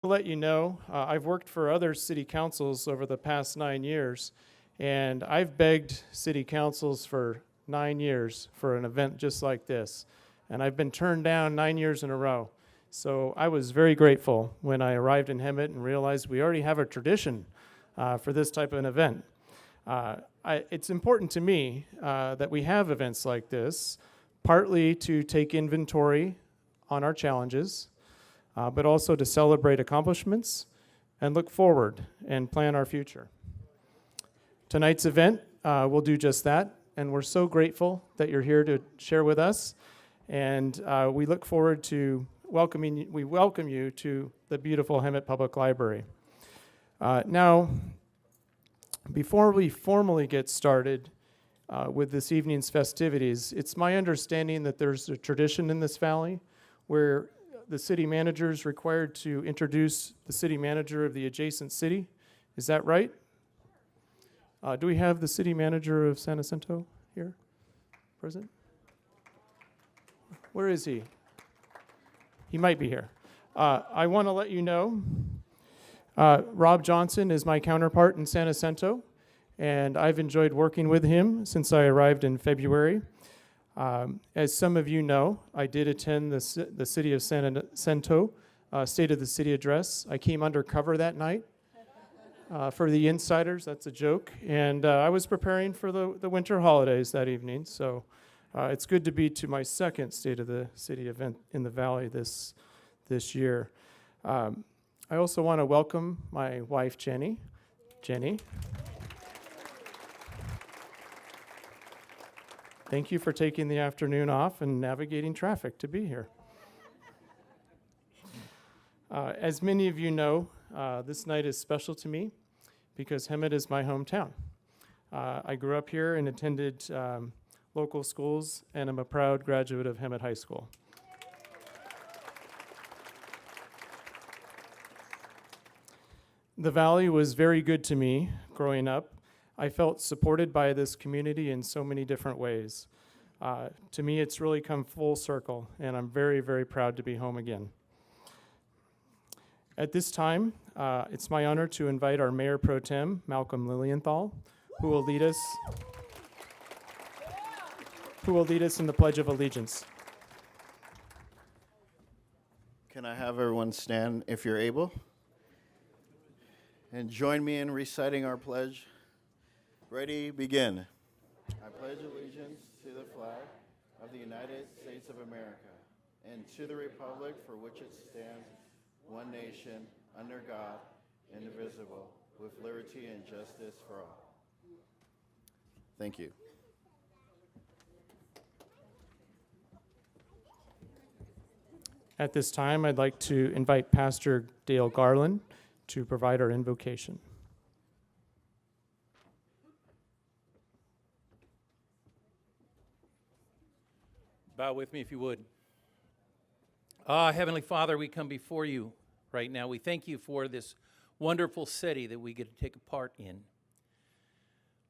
to let you know, I've worked for other city councils over the past 9 years, and I've begged city councils for 9 years for an event just like this. And I've been turned down 9 years in a row. So I was very grateful when I arrived in Hemet and realized we already have a tradition for this type of an event. It's important to me that we have events like this, partly to take inventory on our challenges, but also to celebrate accomplishments and look forward and plan our future. Tonight's event will do just that, and we're so grateful that you're here to share with us, and we look forward to welcome you to the beautiful Hemet Public Library. Now, before we formally get started with this evening's festivities, it's my understanding that there's a tradition in this valley where the city manager is required to introduce the city manager of the adjacent city. Is that right? Do we have the city manager of San Jacinto here present? Where is he? He might be here. I want to let you know, Rob Johnson is my counterpart in San Jacinto, and I've enjoyed working with him since I arrived in February. As some of you know, I did attend the City of San Jacinto State of the City Address. I came undercover that night. For the insiders, that's a joke. And I was preparing for the winter holidays that evening, so it's good to be to my second State of the City event in the Valley this year. I also want to welcome my wife, Jenny. Jenny. Thank you for taking the afternoon off and navigating traffic to be here. As many of you know, this night is special to me because Hemet is my hometown. I grew up here and attended local schools, and I'm a proud graduate of Hemet High School. The Valley was very good to me growing up. I felt supported by this community in so many different ways. To me, it's really come full circle, and I'm very, very proud to be home again. At this time, it's my honor to invite our Mayor Pro Tem, Malcolm Lilienthal, who will lead us in the Pledge of Allegiance. Can I have everyone stand if you're able? And join me in reciting our pledge. Ready, begin. I pledge allegiance to the flag of the United States of America and to the republic for which it stands, one nation, under God, indivisible, with liberty and justice for all. Thank you. At this time, I'd like to invite Pastor Dale Garland to provide our invocation. Bow with me if you would. Heavenly Father, we come before you right now. We thank you for this wonderful city that we get to take a part in.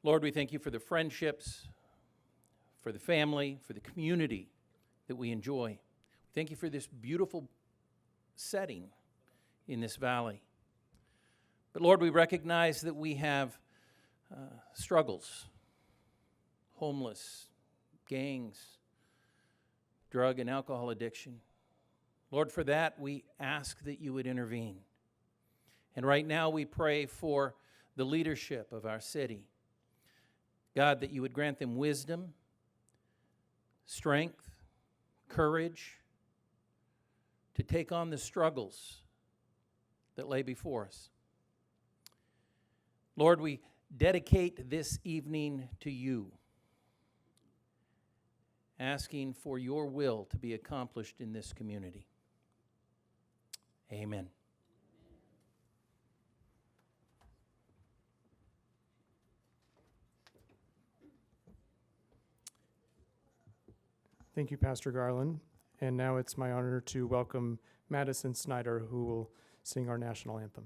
Lord, we thank you for the friendships, for the family, for the community that we enjoy. Thank you for this beautiful setting in this valley. But Lord, we recognize that we have struggles, homeless, gangs, drug and alcohol addiction. Lord, for that we ask that you would intervene. And right now we pray for the leadership of our city. God, that you would grant them wisdom, strength, courage to take on the struggles that lay before us. Lord, we dedicate this evening to you, asking for your will to be accomplished in this community. Amen. Thank you, Pastor Garland. And now it's my honor to welcome Madison Snyder, who will sing our national anthem.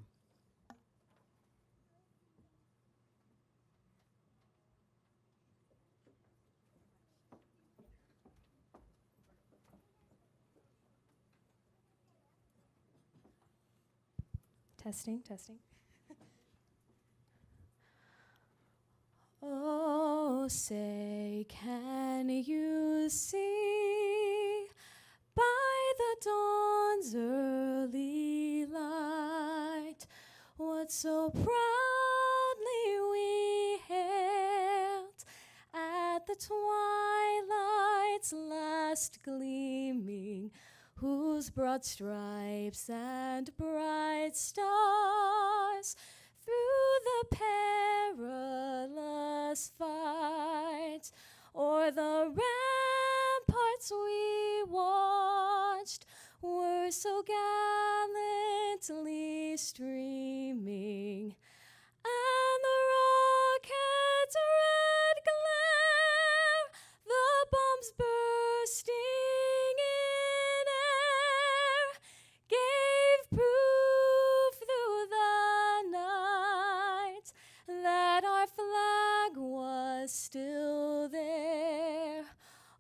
Testing, testing. Oh, say, can you see by the dawn's early light what so proudly we hailed at the twilight's last gleaming, whose broad stripes and bright stars through the perilous fight o'er the ramparts we watched were so gallantly streaming, and the rocket's red glare, the bombs bursting in air, gave proof through the night that our flag was still there.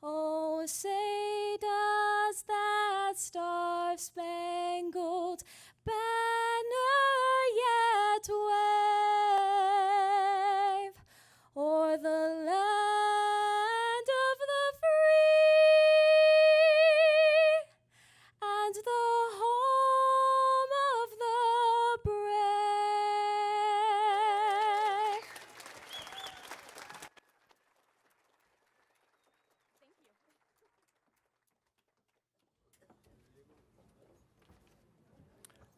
Oh, say does that star-spangled banner yet wave o'er the land of the free and the home of the brave?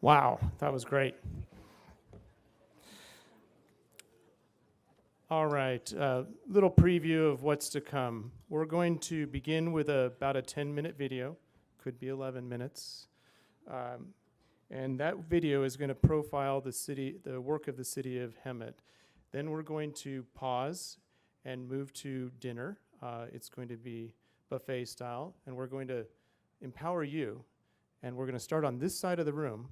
Wow, that was great. All right, little preview of what's to come. We're going to begin with about a 10-minute video, could be 11 minutes. And that video is going to profile the work of the city of Hemet. Then we're going to pause and move to dinner. It's going to be buffet style, and we're going to empower you. And we're going to start on this side of the room.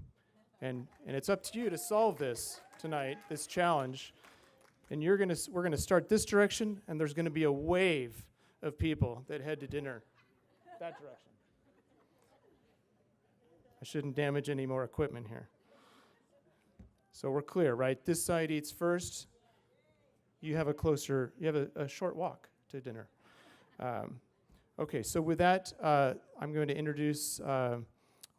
And it's up to you to solve this tonight, this challenge. And we're going to start this direction, and there's going to be a wave of people that head to dinner that direction. I shouldn't damage any more equipment here. So we're clear, right? This side eats first. You have a short walk to dinner. Okay, so with that, I'm going to introduce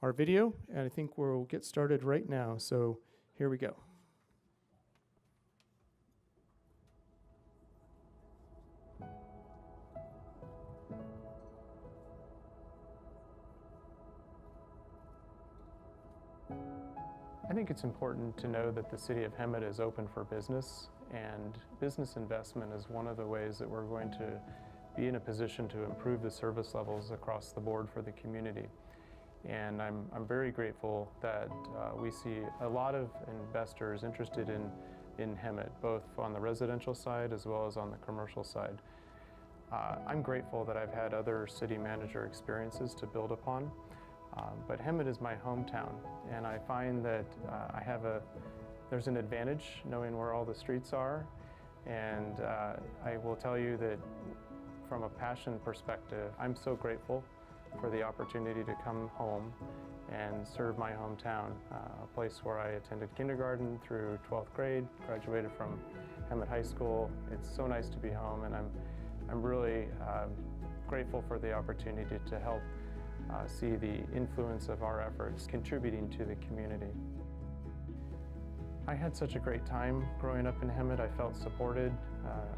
our video, and I think we'll get started right now. So here we go. I think it's important to know that the city of Hemet is open for business, and business investment is one of the ways that we're going to be in a position to improve the service levels across the board for the community. And I'm very grateful that we see a lot of investors interested in Hemet, both on the residential side as well as on the commercial side. I'm grateful that I've had other city manager experiences to build upon. But Hemet is my hometown, and I find that there's an advantage knowing where all the streets are, and I will tell you that from a passion perspective, I'm so grateful for the opportunity to come home and serve my hometown, a place where I attended kindergarten through 12th grade, graduated from Hemet High School. It's so nice to be home, and I'm really grateful for the opportunity to help see the influence of our efforts contributing to the community. I had such a great time growing up in Hemet. I felt supported.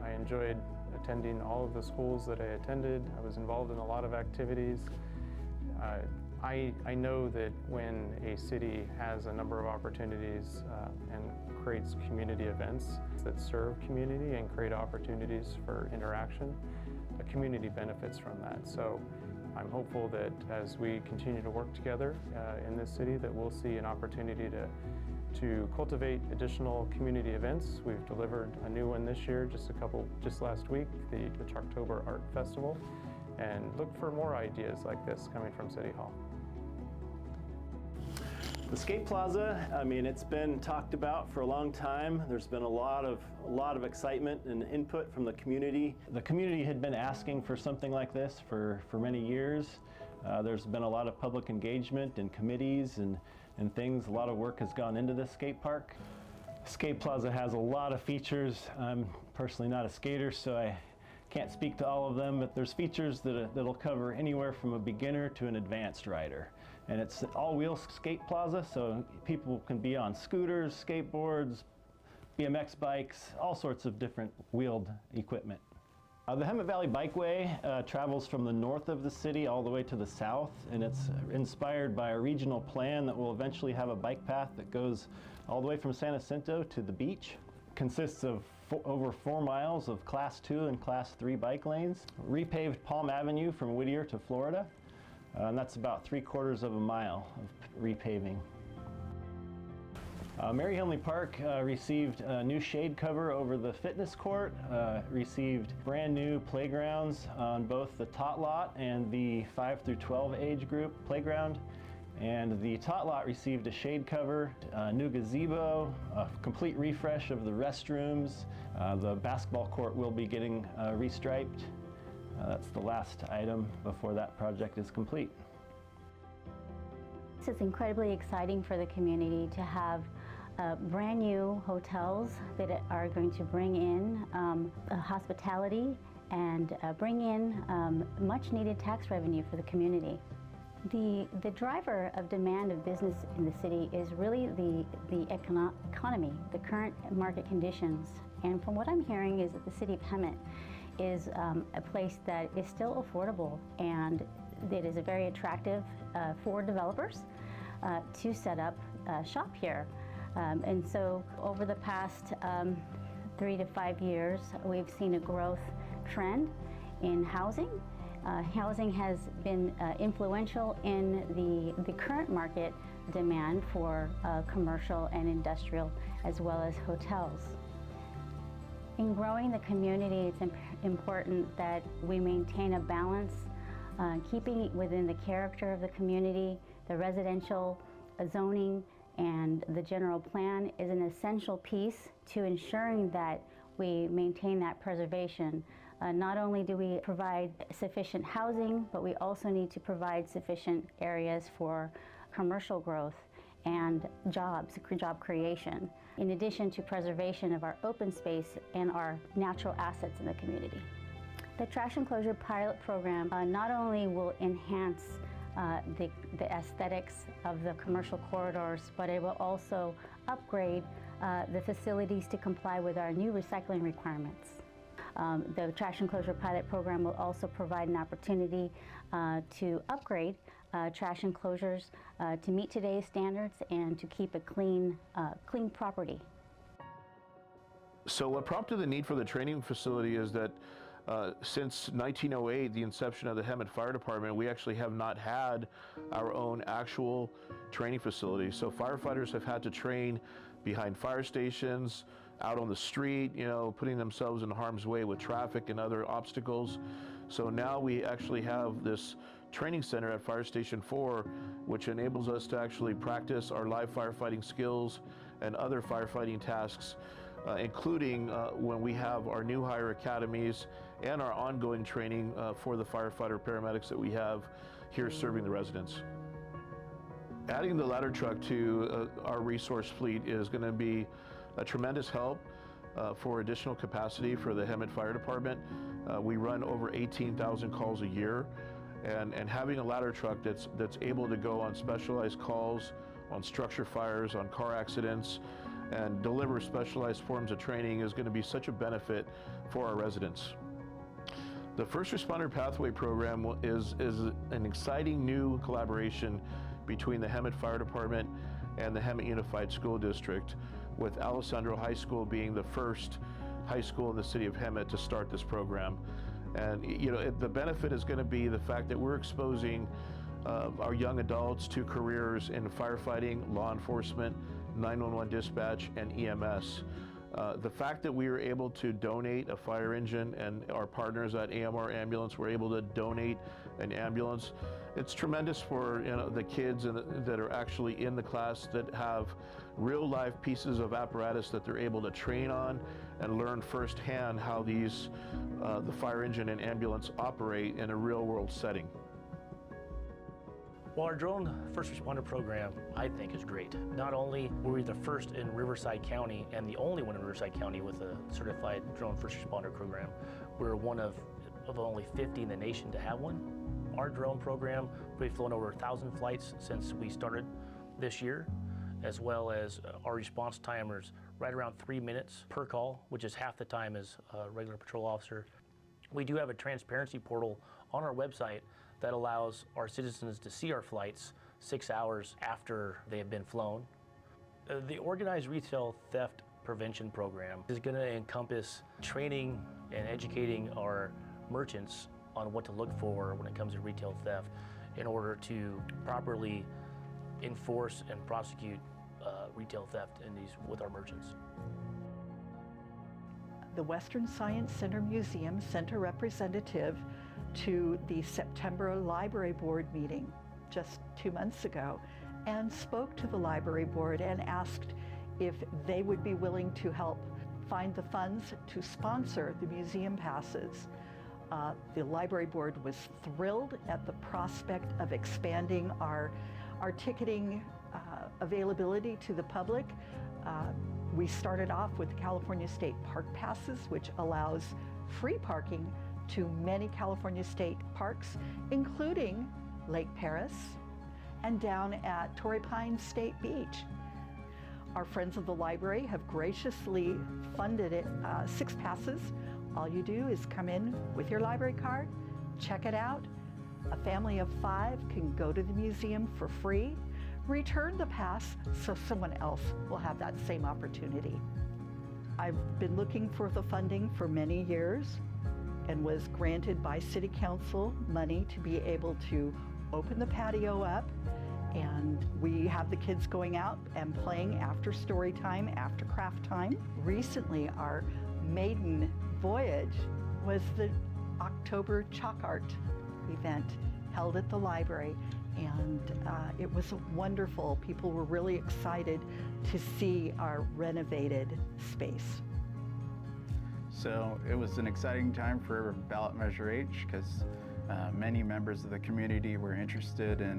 I enjoyed attending all of the schools that I attended. I was involved in a lot of activities. I know that when a city has a number of opportunities and creates community events that serve community and create opportunities for interaction, the community benefits from that. So I'm hopeful that as we continue to work together in this city, that we'll see an opportunity to cultivate additional community events. We've delivered a new one this year, just last week, the October Art Festival, and look for more ideas like this coming from City Hall. The skate plaza, I mean, it's been talked about for a long time. There's been a lot of excitement and input from the community. The community had been asking for something like this for many years. There's been a lot of public engagement and committees, and and things. A lot of work has gone into this skate park. Skate Plaza has a lot of features. I'm personally not a skater, so I can't speak to all of them, but there's features that'll cover anywhere from a beginner to an advanced rider. And it's all-wheel skate plaza, so people can be on scooters, skateboards, BMX bikes, all sorts of different wheeled equipment. The Hemet Valley Bikeway travels from the north of the city all the way to the south, and it's inspired by a regional plan that will eventually have a bike path that goes all the way from San Jacinto to the beach. Consists of over 4 miles of Class 2 and Class 3 bike lanes, repaved Palm Avenue from Whittier to Florida, and that's about 3/4 of a mile of repaving. Mary Henley Park received a new shade cover over the fitness court, received brand new playgrounds on both the tot lot and the 5 through 12 age group playground. And the tot lot received a shade cover, a new gazebo, a complete refresh of the restrooms. The basketball court will be getting restriped. That's the last item before that project is complete. It's incredibly exciting for the community to have brand new hotels that are going to bring in hospitality and bring in much needed tax revenue for the community. The driver of demand of business in the city is really the economy, the current market conditions. And from what I'm hearing is that the city of Hemet is a place that is still affordable and that is very attractive for developers to set up shop here. And so over the past 3 to 5 years, we've seen a growth trend in housing. Housing has been influential in the current market demand for commercial and industrial as well as hotels. In growing the community, it's important that we maintain a balance, keeping it within the character of the community. The residential zoning and the general plan is an essential piece to ensuring that we maintain that preservation. Not only do we provide sufficient housing, but we also need to provide sufficient areas for commercial growth and job creation, in addition to preservation of our open space and our natural assets in the community. The trash enclosure pilot program not only will enhance the aesthetics of the commercial corridors, but it will also upgrade the facilities to comply with our new recycling requirements. The trash enclosure pilot program will also provide an opportunity to upgrade trash enclosures to meet today's standards and to keep a clean property. So what prompted the need for the training facility is that since 1908, the inception of the Hemet Fire Department, we actually have not had our own actual training facility. So firefighters have had to train behind fire stations, out on the street, you know, putting themselves in harm's way with traffic and other obstacles. So now we actually have this training center at Fire Station 4, which enables us to actually practice our live firefighting skills and other firefighting tasks, including when we have our new hire academies and our ongoing training for the firefighter paramedics that we have here serving the residents. Adding the ladder truck to our resource fleet is going to be a tremendous help for additional capacity for the Hemet Fire Department. We run over 18,000 calls a year, and having a ladder truck that's able to go on specialized calls, on structure fires, on car accidents, and deliver specialized forms of training is going to be such a benefit for our residents. The First Responder Pathway Program is an exciting new collaboration between the Hemet Fire Department and the Hemet Unified School District, with Alessandro High School being the first high school in the city of Hemet to start this program. And you know, the benefit is going to be the fact that we're exposing our young adults to careers in firefighting, law enforcement, 911 dispatch, and EMS. The fact that we were able to donate a fire engine, and our partners at AMR Ambulance were able to donate an ambulance, it's tremendous for the kids that are actually in the class that have real life pieces of apparatus that they're able to train on and learn firsthand how these the fire engine and ambulance operate in a real world setting. Well, our drone first responder program, I think, is great. Not only were we the first in Riverside County and the only one in Riverside County with a certified drone first responder program, we're one of only 50 in the nation to have one. Our drone program, we've flown over 1,000 flights since we started this year, as well as our response timers right around 3 minutes per call, which is half the time as a regular patrol officer. We do have a transparency portal on our website that allows our citizens to see our flights 6 hours after they have been flown. The Organized Retail Theft Prevention Program is going to encompass training and educating our merchants on what to look for when it comes to retail theft in order to properly enforce and prosecute retail theft with our merchants. The Western Science Center Museum sent a representative to the September Library Board meeting just 2 months ago and spoke to the Library Board and asked if they would be willing to help find the funds to sponsor the museum passes. The Library Board was thrilled at the prospect of expanding our ticketing availability to the public. We started off with the California State Park Passes, which allows free parking to many California state parks, including Lake Paris and down at Torrey Pines State Beach. Our friends of the library have graciously funded it 6 passes. All you do is come in with your library card, check it out. A family of 5 can go to the museum for free, return the pass so someone else will have that same opportunity. I've been looking for the funding for many years and was granted by City Council money to be able to open the patio up, and we have the kids going out and playing after story time, after craft time. Recently, our maiden voyage was the October chalk art event held at the library, and it was wonderful. People were really excited to see our renovated space. So it was an exciting time for Ballot Measure H because many members of the community were interested in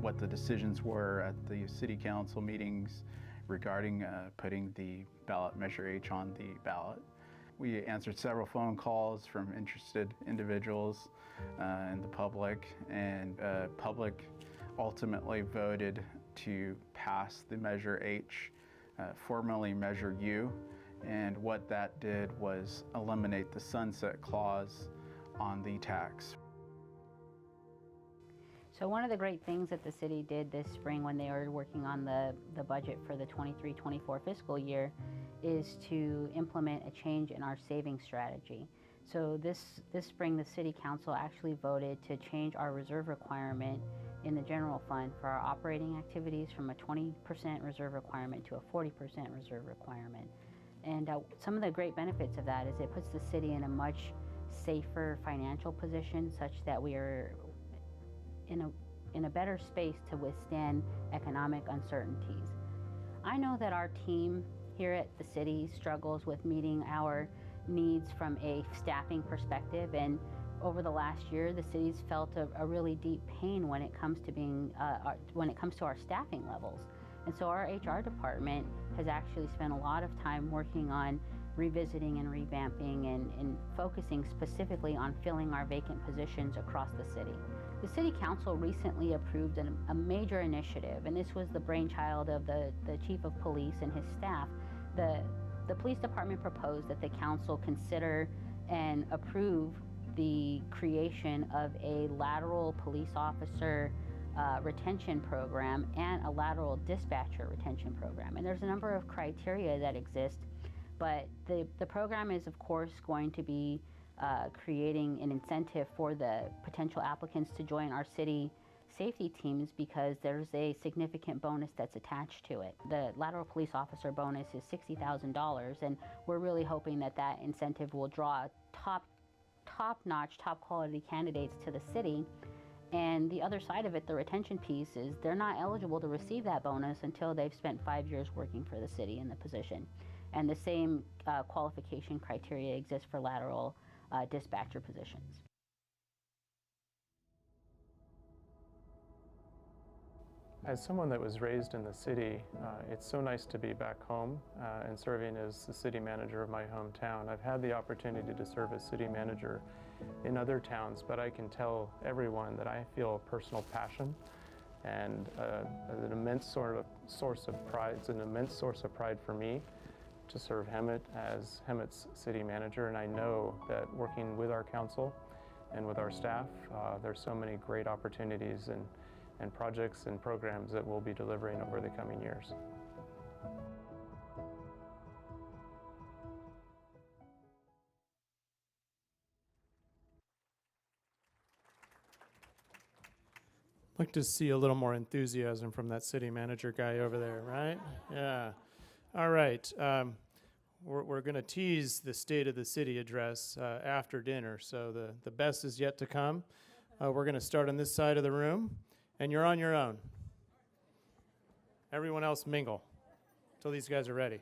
what the decisions were at the City Council meetings regarding putting the Ballot Measure H on the ballot. We answered several phone calls from interested individuals and the public, and public ultimately voted to pass the Measure H, formerly Measure U, and what that did was eliminate the sunset clause on the tax. So one of the great things that the city did this spring when they were working on the budget for the 23-24 fiscal year is to implement a change in our savings strategy. So this spring, the City Council actually voted to change our reserve requirement in the general fund for our operating activities from a 20% reserve requirement to a 40% reserve requirement. And some of the great benefits of that is it puts the city in a much safer financial position such that we are in a better space to withstand economic uncertainties. I know that our team here at the city struggles with meeting our needs from a staffing perspective, and over the last year the city's felt a really deep pain when it comes to our staffing levels. And so our HR department has actually spent a lot of time working on revisiting and revamping and focusing specifically on filling our vacant positions across the city. The City Council recently approved a major initiative, and this was the brainchild of the Chief of Police and his staff. The police department proposed that the council consider and approve the creation of a lateral police officer retention program and a lateral dispatcher retention program. And there's a number of criteria that exist, but the program is of course going to be creating an incentive for the potential applicants to join our city safety teams because there's a significant bonus that's attached to it. The lateral police officer bonus is $60,000, and we're really hoping that that incentive will draw top-notch, top-quality candidates to the city. And the other side of it, the retention piece, is they're not eligible to receive that bonus until they've spent 5 years working for the city in the position. And the same qualification criteria exists for lateral dispatcher positions. As someone that was raised in the city, it's so nice to be back home and serving as the city manager of my hometown. I've had the opportunity to serve as city manager in other towns, but I can tell everyone that I feel a personal passion and an immense source of pride. It's an immense source of pride for me to serve Hemet as Hemet's city manager, and I know that working with our council and with our staff, there's so many great opportunities and projects and programs that we'll be delivering over the coming years. I'd like to see a little more enthusiasm from that city manager guy over there, right? Yeah. All right. We're going to tease the State of the City address after dinner, so the best is yet to come. We're going to start on this side of the room, and you're on your own. Everyone else mingle until these guys are ready.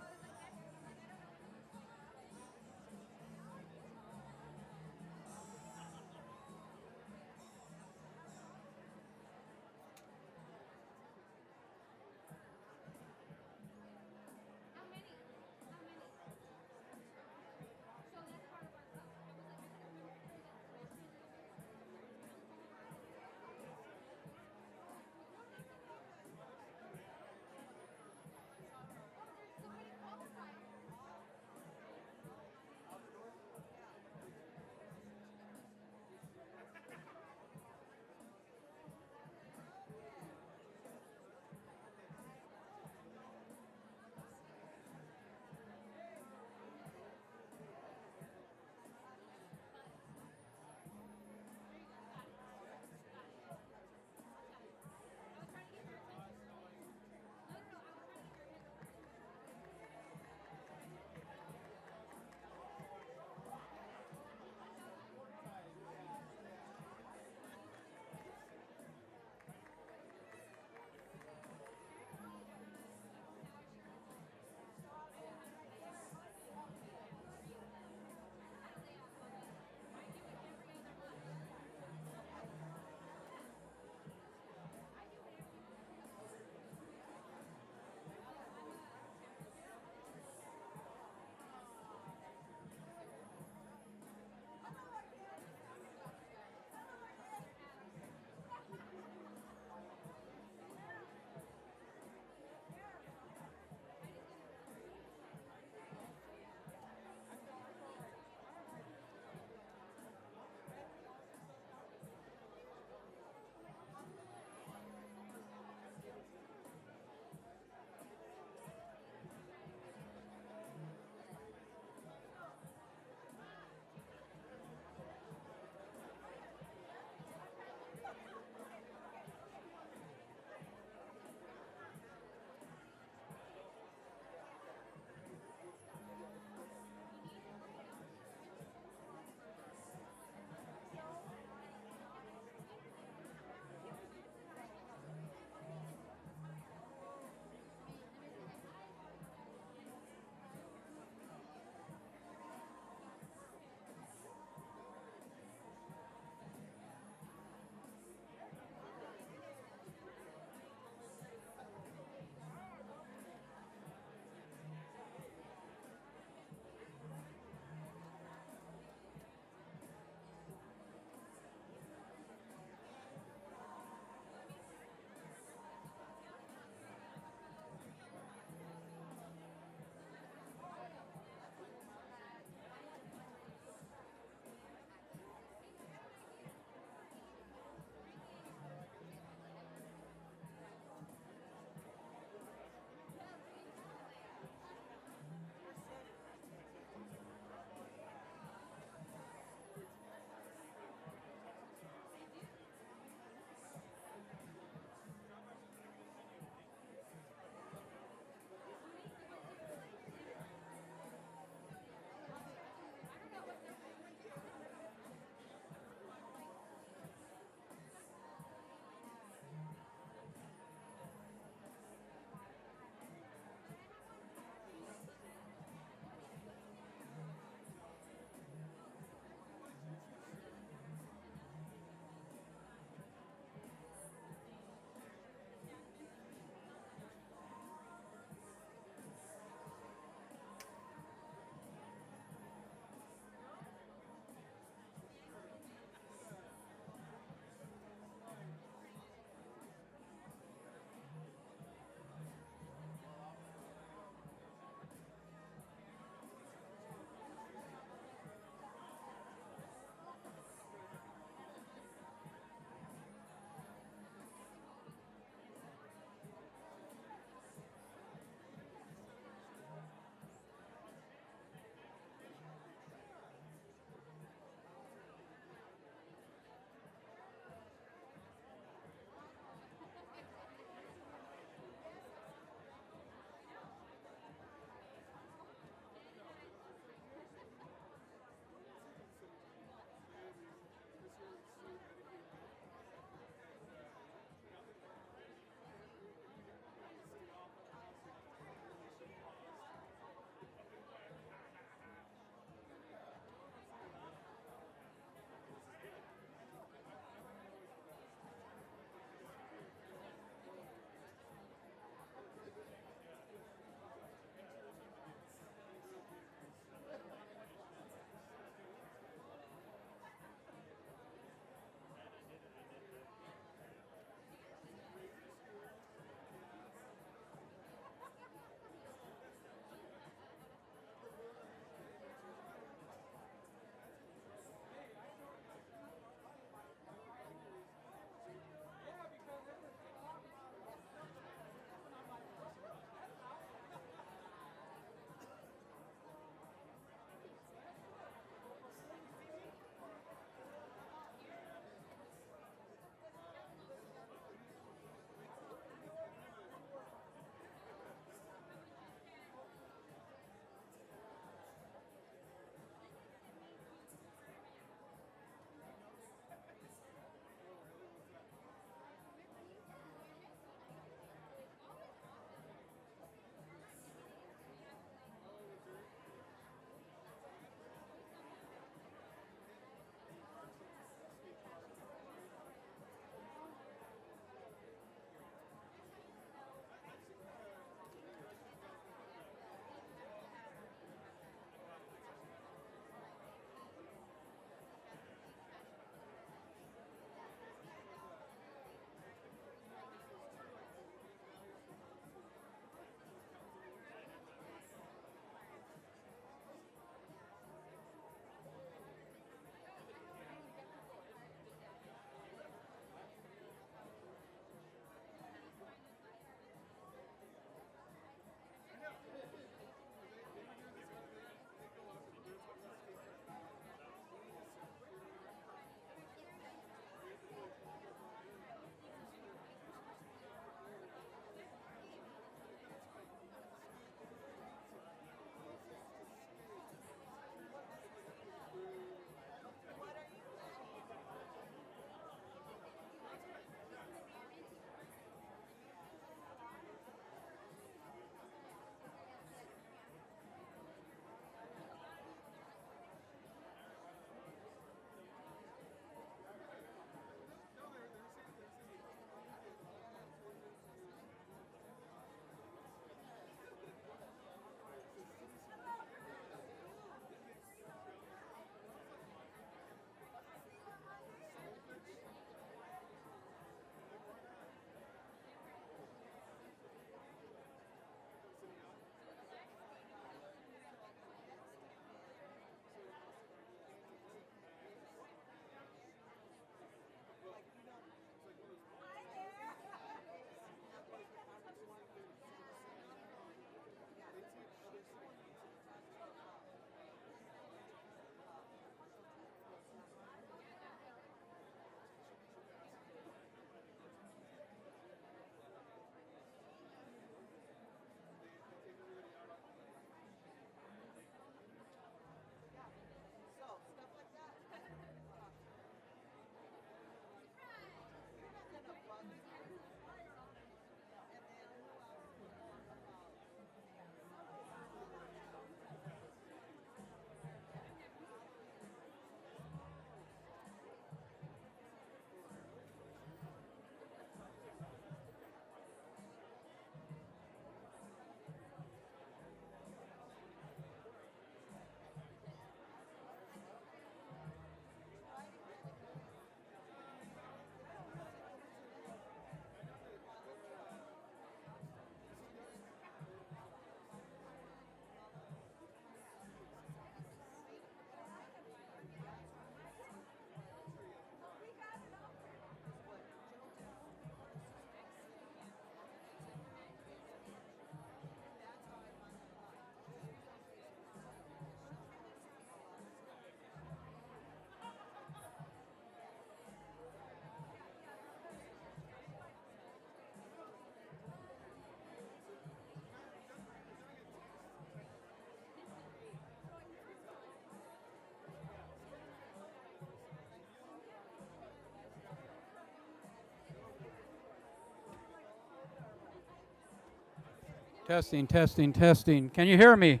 Testing, testing, testing. Can you hear me?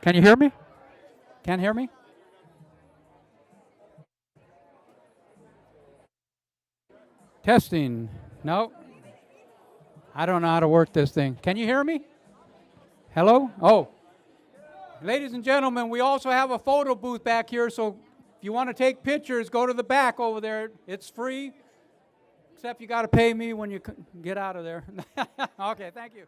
Can you hear me? Can't hear me? Testing. No. I don't know how to work this thing. Can you hear me? Hello? Oh. Ladies and gentlemen, we also have a photo booth back here, so if you want to take pictures, go to the back over there. It's free, except you got to pay me when you get out of there. Okay, thank you.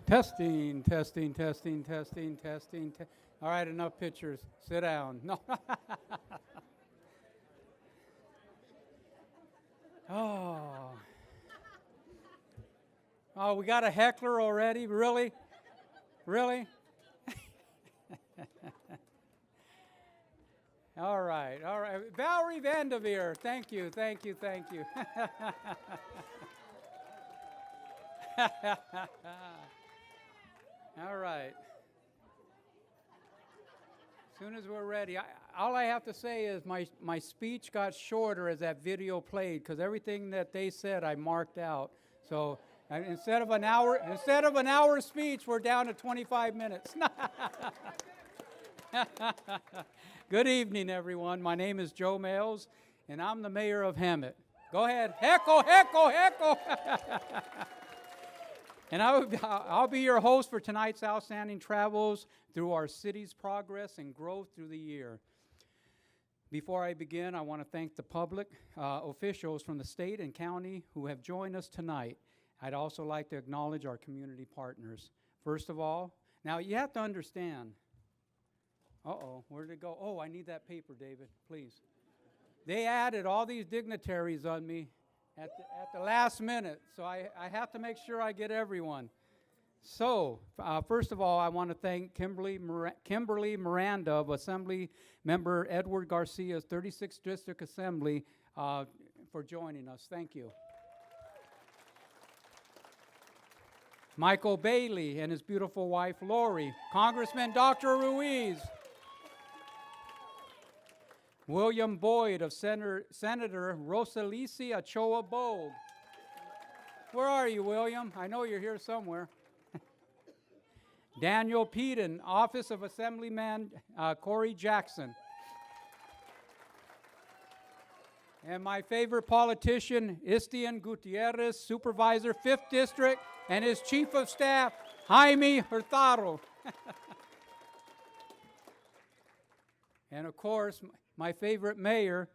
Testing, testing, testing, testing, testing. All right, enough pictures. Sit down. No. Oh. Oh, we got a heckler already? Really? Really? All right, all right. Valerie Vanderveer, thank you, thank you, thank you. All right. As soon as we're ready, all I have to say is my speech got shorter as that video played because everything that they said I marked out. So instead of an hour speech, we're down to 25 minutes. Good evening, everyone. My name is Joe Males, and I'm the mayor of Hemet. Go ahead, heckle, heckle, heckle. And I'll be your host for tonight's outstanding travels through our city's progress and growth through the year. Before I begin, I want to thank the public officials from the state and county who have joined us tonight. I'd also like to acknowledge our community partners. First of all, now you have to understand. Uh-oh, where did it go? Oh, I need that paper, David, please. They added all these dignitaries on me at the last minute, so I have to make sure I get everyone. So, first of all, I want to thank Kimberly Miranda of Assembly Member Edward Garcia's 36th District Assembly for joining us. Thank you. Michael Bailey and his beautiful wife, Lori. Congressman Dr. Ruiz. William Boyd of Senator Rosalisi Ochoa Bogue. Where are you, William? I know you're here somewhere. Daniel Peden, Office of Assemblyman Corey Jackson. And my favorite politician, Istian Gutierrez, Supervisor, 5th District, and his Chief of Staff, Jaime Hurtado. And of course, my favorite mayor,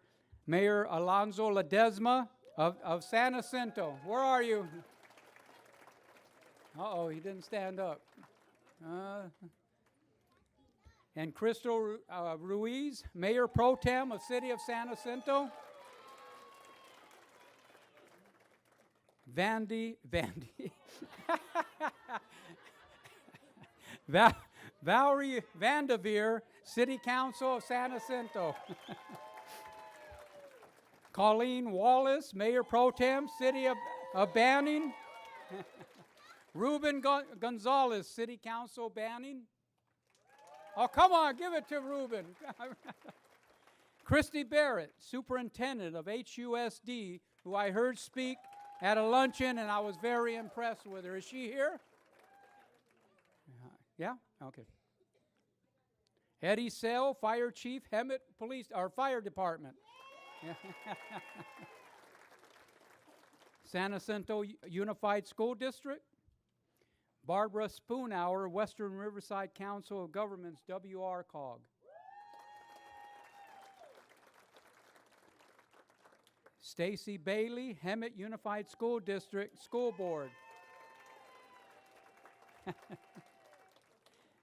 Mayor Alonso Ledesma of San Jacinto. Where are you? Uh-oh, he didn't stand up. And Crystal Ruiz, Mayor Pro Tem of City of San Jacinto. Valerie Vanderveer, City Council of San Jacinto. Colleen Wallace, Mayor Pro Tem, City of Banning. Ruben Gonzalez, City Council, Banning. Oh, come on, give it to Ruben. Christy Barrett, Superintendent of HUSD, who I heard speak at a luncheon, and I was very impressed with her. Is she here? Yeah? Okay. Eddie Sell, Fire Chief, Hemet Police, or Fire Department. San Jacinto Unified School District. Barbara Spoonhour, Western Riverside Council of Governments, WRCOG. Stacy Bailey, Hemet Unified School District, School Board.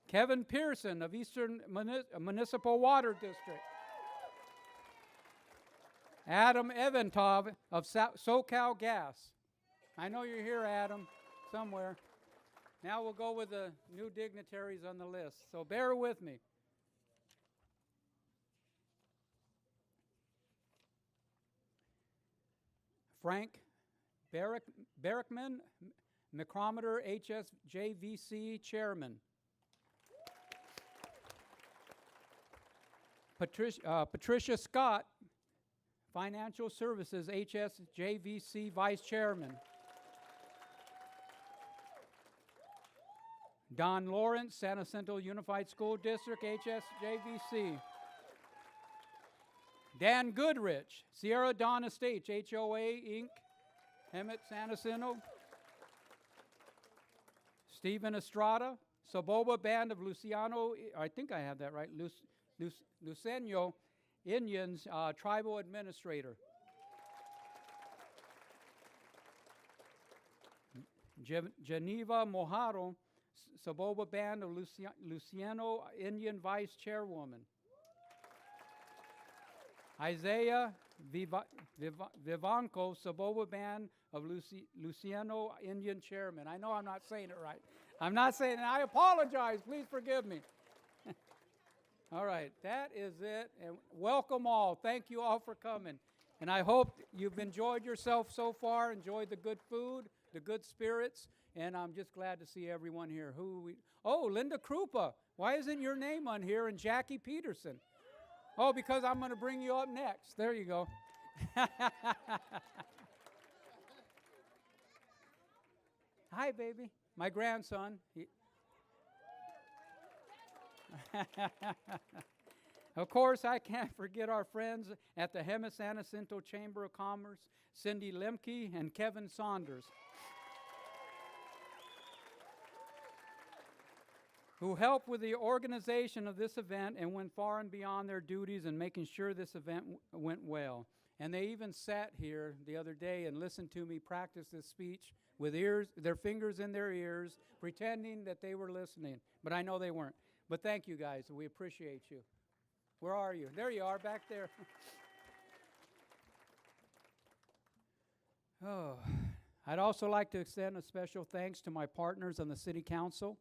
Kevin Pearson of Eastern Municipal Water District. Adam Eventov of SoCal Gas. I know you're here, Adam, somewhere. Now we'll go with the new dignitaries on the list, so bear with me. Frank Barrickman, Micrometer HSJVC Chairman. Patricia Scott, Financial Services HSJVC Vice Chairman. Don Lawrence, San Jacinto Unified School District, HSJVC. Dan Goodrich, Sierra Dawn Estates, HOA, Inc., Hemet, San Jacinto. Stephen Estrada, Saboba Band of Luciano, I think I have that right, Luceño Indians, Tribal Administrator. Geneva Mojaro, Saboba Band of Luciano Indian Vice Chairwoman. Isaiah Vivanco, Saboba Band of Luciano Indian Chairman. I know I'm not saying it right. I'm not saying it. I apologize. Please forgive me. All right, that is it. And welcome all. Thank you all for coming. And I hope you've enjoyed yourself so far, enjoyed the good food, the good spirits, and I'm just glad to see everyone here. Oh, Linda Krupa. Why isn't your name on here? And Jackie Peterson. Oh, because I'm going to bring you up next. There you go. Hi, baby. My grandson. Of course, I can't forget our friends at the Hemet San Jacinto Chamber of Commerce, Cindy Lemke and Kevin Saunders, who helped with the organization of this event and went far and beyond their duties in making sure this event went well. And they even sat here the other day and listened to me practice this speech with their fingers in their ears, pretending that they were listening. But I know they weren't. But thank you guys, we appreciate you. Where are you? There you are, back there. Oh, I'd also like to extend a special thanks to my partners on the City Council,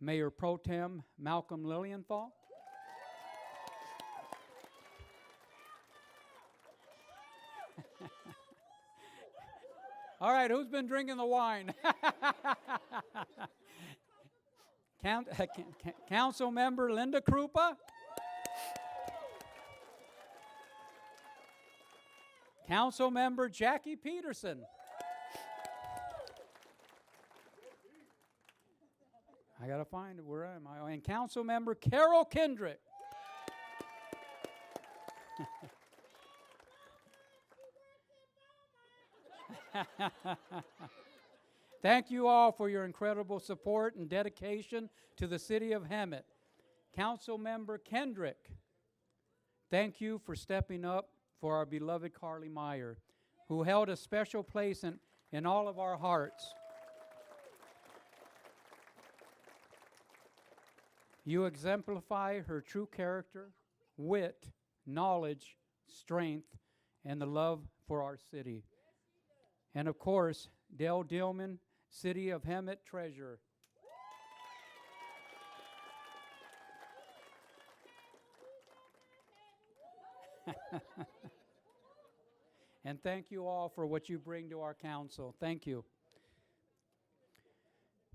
Mayor Pro Tem Malcolm Lilienthal, all right, who's been drinking the wine? Council Member Linda Krupa, Council Member Jackie Peterson, I gotta find it, where am I? And Council Member Carol Kendrick. Thank you all for your incredible support and dedication to the city of Hemet. Council Member Kendrick, thank you for stepping up for our beloved Carly Meyer, who held a special place in all of our hearts. You exemplify her true character, wit, knowledge, strength, and the love for our city. And of course, Dale Dillman, City of Hemet Treasurer. And thank you all for what you bring to our council. Thank you.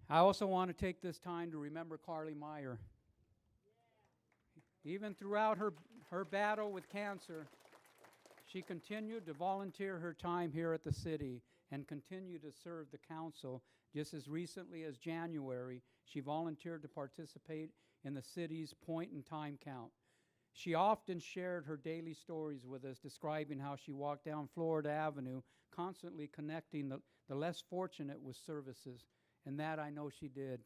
I also want to take this time to remember Carly Meyer. Even throughout her battle with cancer, she continued to volunteer her time here at the city and continued to serve the council. Just as recently as January, she volunteered to participate in the city's point in time count. She often shared her daily stories with us, describing how she walked down Florida Avenue, constantly connecting the less fortunate with services, and that I know she did.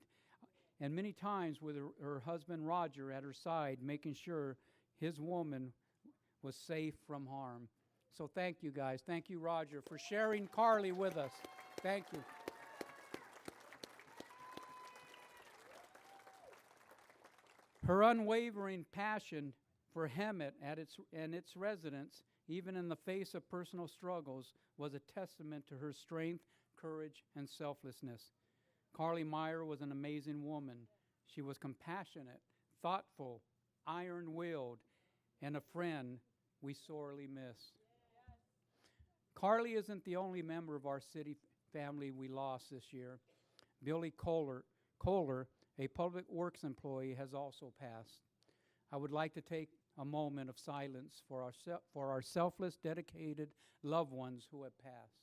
And many times with her husband Roger at her side, making sure his woman was safe from harm. So thank you guys. Thank you, Roger, for sharing Carly with us. Thank you. Her unwavering passion for Hemet and its residents, even in the face of personal struggles, was a testament to her strength, courage, and selflessness. Carly Meyer was an amazing woman. She was compassionate, thoughtful, iron-willed, and a friend we sorely miss. Carly isn't the only member of our city family we lost this year. Billy Kohler, a public works employee, has also passed. I would like to take a moment of silence for our selfless, dedicated loved ones who have passed.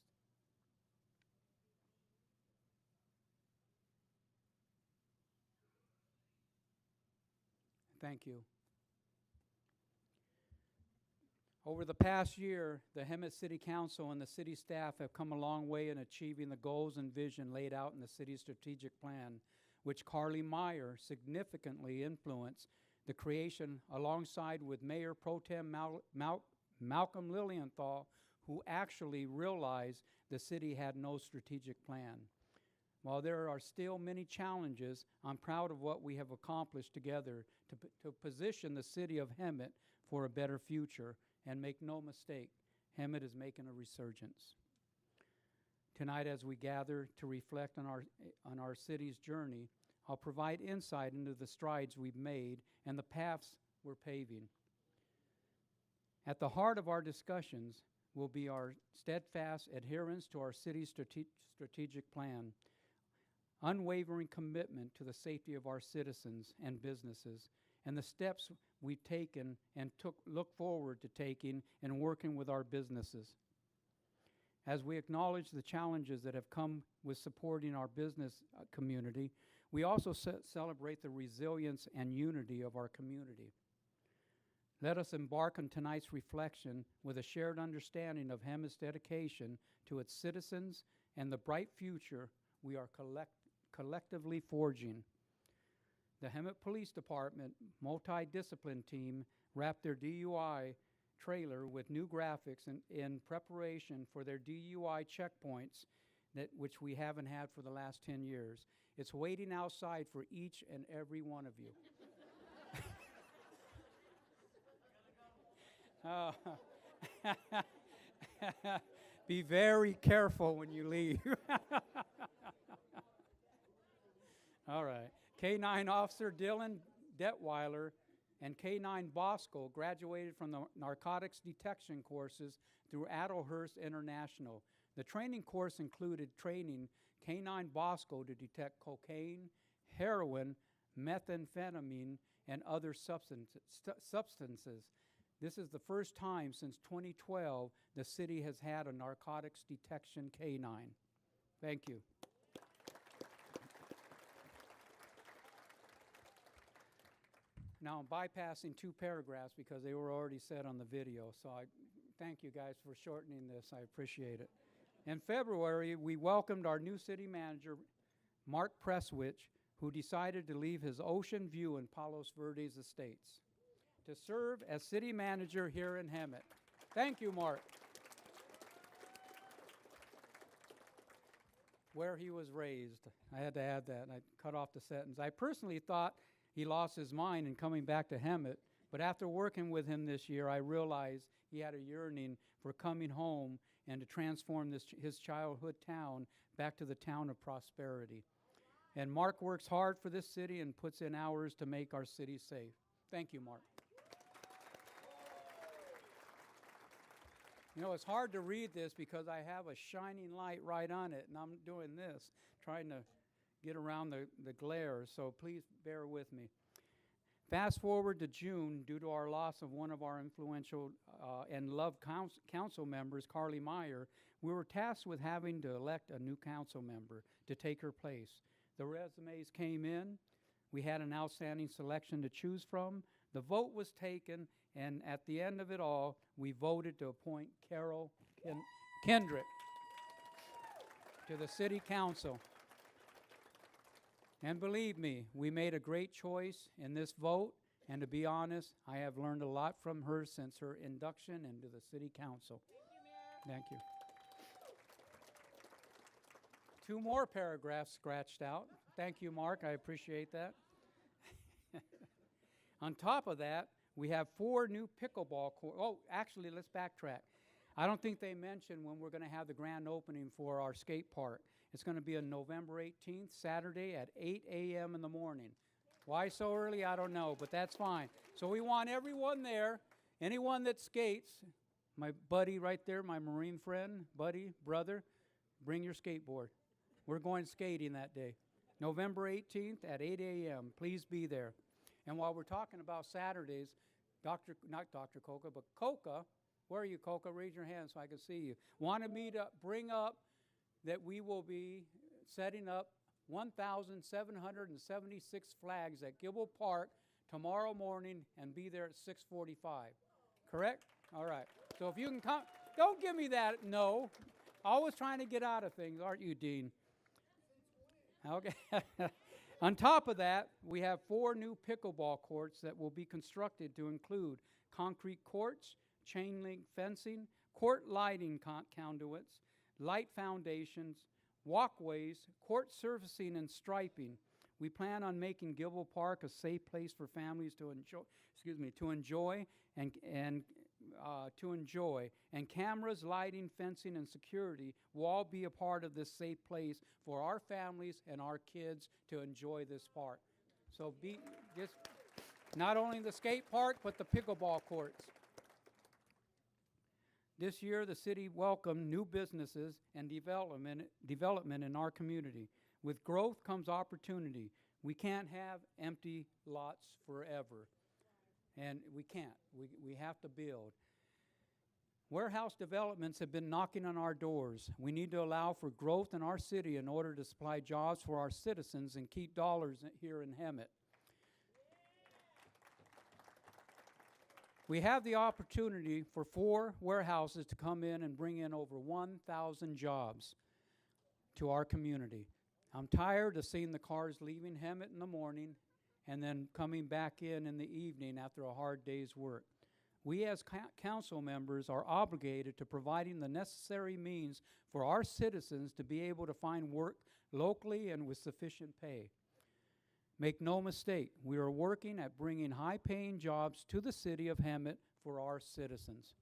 Thank you. Over the past year, the Hemet City Council and the city staff have come a long way in achieving the goals and vision laid out in the city's strategic plan, which Carly Meyer significantly influenced the creation alongside with Mayor Pro Tem Malcolm Lilienthal, who actually realized the city had no strategic plan. While there are still many challenges, I'm proud of what we have accomplished together to position the city of Hemet for a better future. And make no mistake, Hemet is making a resurgence. Tonight, as we gather to reflect on our city's journey, I'll provide insight into the strides we've made and the paths we're paving. At the heart of our discussions will be our steadfast adherence to our city's strategic plan, unwavering commitment to the safety of our citizens and businesses, and the steps we've taken and look forward to taking and working with our businesses. As we acknowledge the challenges that have come with supporting our business community, we also celebrate the resilience and unity of our community. Let us embark on tonight's reflection with a shared understanding of Hemet's dedication to its citizens and the bright future we are collectively forging. The Hemet Police Department multidiscipline team wrapped their DUI trailer with new graphics in preparation for their DUI checkpoints which we haven't had for the last 10 years. It's waiting outside for each and every one of you. Be very careful when you leave. All right. K-9 Officer Dylan Detweiler and K-9 Bosco graduated from the narcotics detection courses through Adlehurst International. The training course included training K-9 Bosco to detect cocaine, heroin, methamphetamine, and other substances. This is the first time since 2012 the city has had a narcotics detection K-9. Thank you. Now I'm bypassing 2 paragraphs because they were already said on the video, so I thank you guys for shortening this. I appreciate it. In February, we welcomed our new city manager, Mark Presswich, who decided to leave his ocean view in Palos Verdes Estates to serve as city manager here in Hemet. Thank you, Mark. Where he was raised. I had to add that, and I cut off the sentence. I personally thought he lost his mind in coming back to Hemet, but after working with him this year, I realized he had a yearning for coming home and to transform his childhood town back to the town of prosperity. And Mark works hard for this city and puts in hours to make our city safe. Thank you, Mark. You know, it's hard to read this because I have a shining light right on it, and I'm doing this, trying to get around the glare, so please bear with me. Fast forward to June, due to our loss of one of our influential and loved council members, Carly Meyer, we were tasked with having to elect a new council member to take her place. The resumes came in. We had an outstanding selection to choose from. The vote was taken, and at the end of it all, we voted to appoint Carol Kendrick to the city council. And believe me, we made a great choice in this vote, and to be honest, I have learned a lot from her since her induction into the city council. Thank you. 2 more paragraphs scratched out. Thank you, Mark. I appreciate that. On top of that, we have 4 new pickleball courts. Oh, actually, let's backtrack. I don't think they mentioned when we're going to have the grand opening for our skate park. It's going to be on November 18th, Saturday at 8 a.m. in the morning. Why so early, I don't know, but that's fine. So we want everyone there, anyone that skates, my buddy right there, my Marine friend, buddy, brother, bring your skateboard. We're going skating that day. November 18th at 8 a.m. Please be there. And while we're talking about Saturdays, not Dr. Coca, but Coca, where are you, Coca? Raise your hand so I can see you. Wanted me to bring up that we will be setting up 1,776 flags at Gibble Park tomorrow morning and be there at 6:45. Correct? All right. So if you can come, don't give me that no. Always trying to get out of things, aren't you, Dean? Okay. On top of that, we have 4 new pickleball courts that will be constructed to include concrete courts, chain link fencing, court lighting conduits, light foundations, walkways, court surfacing, and striping. We plan on making Gilbo Park a safe place for families to enjoy. And cameras, lighting, fencing, and security will all be a part of this safe place for our families and our kids to enjoy this park. So be just not only the skate park, but the pickleball courts. This year, the city welcomed new businesses and development in our community. With growth comes opportunity. We can't have empty lots forever. And we can't. We have to build. Warehouse developments have been knocking on our doors. We need to allow for growth in our city in order to supply jobs for our citizens and keep dollars here in Hemet. We have the opportunity for 4 warehouses to come in and bring in over 1,000 jobs to our community. I'm tired of seeing the cars leaving Hemet in the morning and then coming back in the evening after a hard day's work. We as council members are obligated to providing the necessary means for our citizens to be able to find work locally and with sufficient pay. Make no mistake, we are working at bringing high-paying jobs to the city of Hemet for our citizens.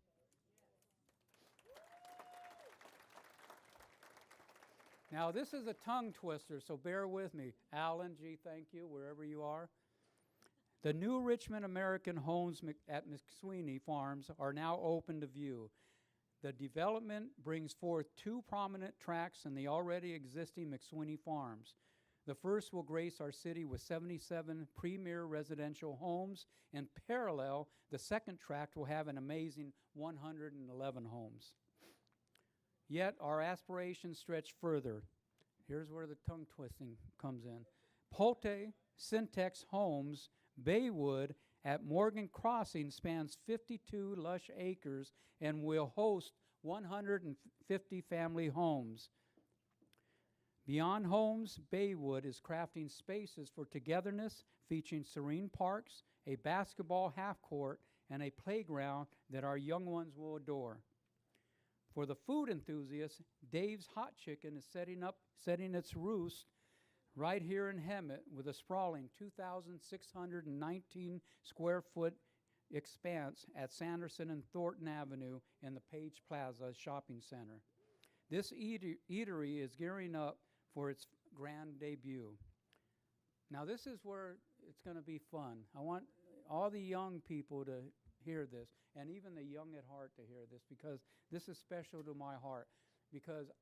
Now, this is a tongue twister, so bear with me. Alan, G, thank you, wherever you are. The new Richmond American homes at McSweeney Farms are now open to view. The development brings forth 2 prominent tracts in the already existing McSweeney Farms. The first will grace our city with 77 premier residential homes. In parallel, the second tract will have an amazing 111 homes. Yet our aspirations stretch further. Here's where the tongue twisting comes in. Pulte Syntex Homes Baywood at Morgan Crossing spans 52 lush acres and will host 150 family homes. Beyond Homes, Baywood is crafting spaces for togetherness, featuring serene parks, a basketball half-court, and a playground that our young ones will adore. For the food enthusiasts, Dave's Hot Chicken is setting its roost right here in Hemet with a sprawling 2,619 square foot expanse at Sanderson and Thornton Avenue in the Page Plaza Shopping Center. This eatery is gearing up for its grand debut. Now this is where it's going to be fun. I want all the young people to hear this, and even the young at heart to hear this, because this is special to my heart. Because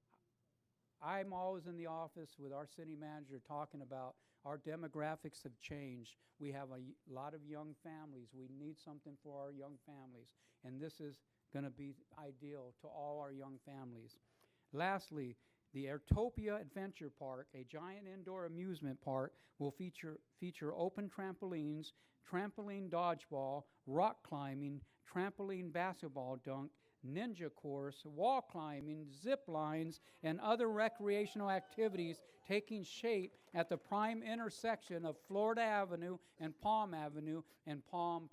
I'm always in the office with our city manager talking about our demographics have changed. We have a lot of young families. We need something for our young families, and this is going to be ideal to all our young families. Lastly, the Airtopia Adventure Park, a giant indoor amusement park, will feature open trampolines, trampoline dodgeball, rock climbing, trampoline basketball dunk, ninja course, wall climbing, zip lines, and other recreational activities taking shape at the prime intersection of Florida Avenue and Palm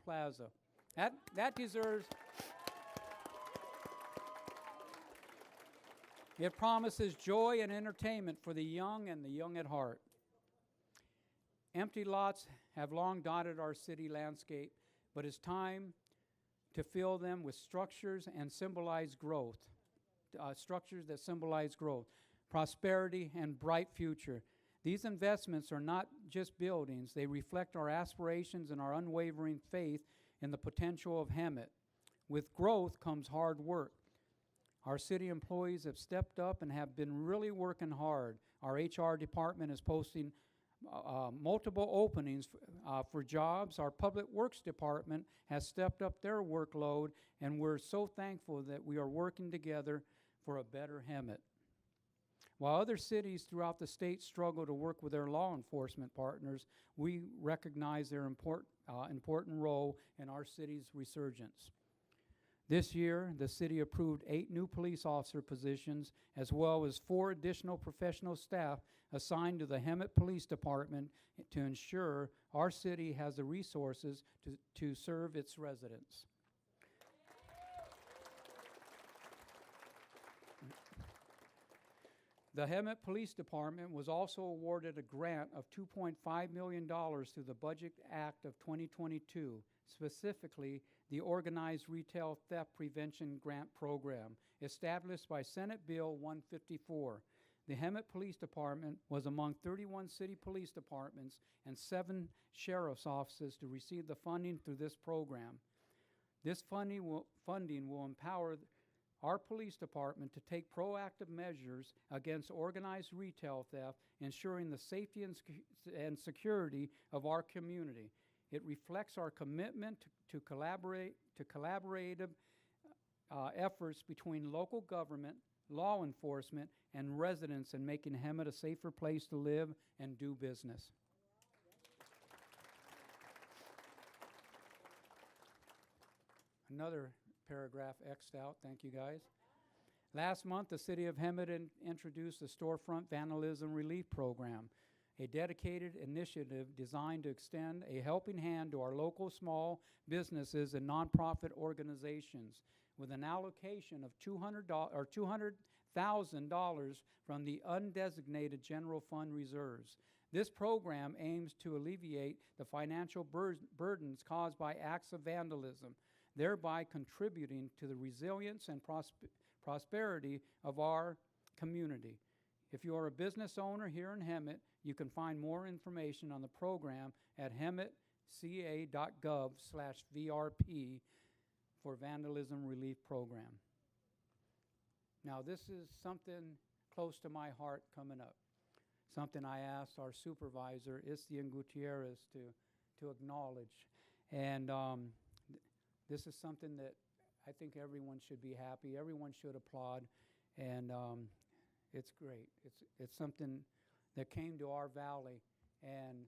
Plaza. That deserves... It promises joy and entertainment for the young and the young at heart. Empty lots have long dotted our city landscape, but it's time to fill them with structures and symbolize growth. Structures that symbolize growth, prosperity, and bright future. These investments are not just buildings. They reflect our aspirations and our unwavering faith in the potential of Hemet. With growth comes hard work. Our city employees have stepped up and have been really working hard. Our HR department is posting multiple openings for jobs. Our Public Works department has stepped up their workload, and we're so thankful that we are working together for a better Hemet. While other cities throughout the state struggle to work with their law enforcement partners, we recognize their important role in our city's resurgence. This year, the city approved 8 new police officer positions, as well as 4 additional professional staff assigned to the Hemet Police Department to ensure our city has the resources to serve its residents. The Hemet Police Department was also awarded a grant of $2.5 million through the Budget Act of 2022, specifically the Organized Retail Theft Prevention Grant Program, established by Senate Bill 154. The Hemet Police Department was among 31 city police departments and 7 sheriff's offices to receive the funding through this program. This funding will empower our police department to take proactive measures against organized retail theft, ensuring the safety and security of our community. It reflects our commitment to collaborative efforts between local government, law enforcement, and residents in making Hemet a safer place to live and do business. Another paragraph X'd out, thank you guys. Last month, the City of Hemet introduced the Storefront Vandalism Relief Program, a dedicated initiative designed to extend a helping hand to our local small businesses and nonprofit organizations, with an allocation of $200,000 from the undesignated general fund reserves. This program aims to alleviate the financial burdens caused by acts of vandalism, thereby contributing to the resilience and prosperity of our community. If you are a business owner here in Hemet, you can find more information on the program at hemetca.gov/VRP for Vandalism Relief Program. Now, this is something close to my heart coming up, something I asked our supervisor, Istian Gutierrez, to acknowledge. And this is something that I think everyone should be happy, everyone should applaud, and it's great. It's something that came to our valley, and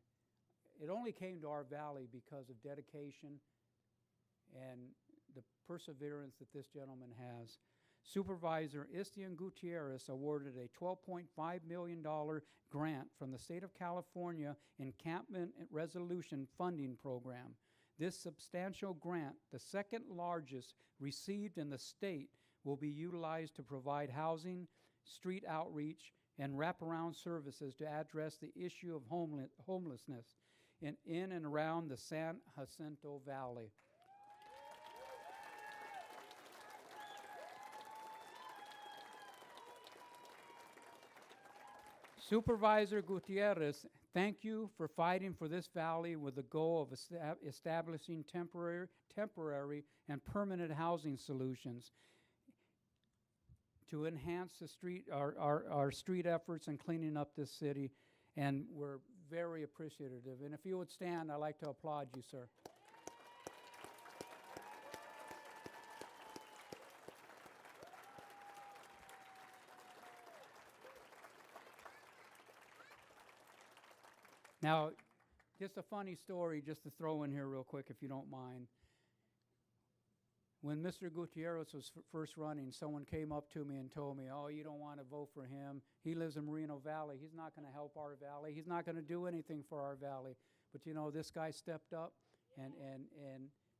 it only came to our valley because of dedication and the perseverance that this gentleman has. Supervisor Istian Gutierrez awarded a $12.5 million grant from the state of California Encampment Resolution Funding Program. This substantial grant, the second largest received in the state, will be utilized to provide housing, street outreach, and wraparound services to address the issue of homelessness in and around the San Jacinto Valley. Supervisor Gutierrez, thank you for fighting for this valley with the goal of establishing temporary and permanent housing solutions to enhance the our street efforts and cleaning up this city, and we're very appreciative. And if you would stand, I'd like to applaud you, sir. Now, just a funny story just to throw in here real quick, if you don't mind. When Mr. Gutierrez was first running, someone came up to me and told me, oh, you don't want to vote for him. He lives in Moreno Valley. He's not going to help our valley. He's not going to do anything for our valley. But, you know, this guy stepped up, and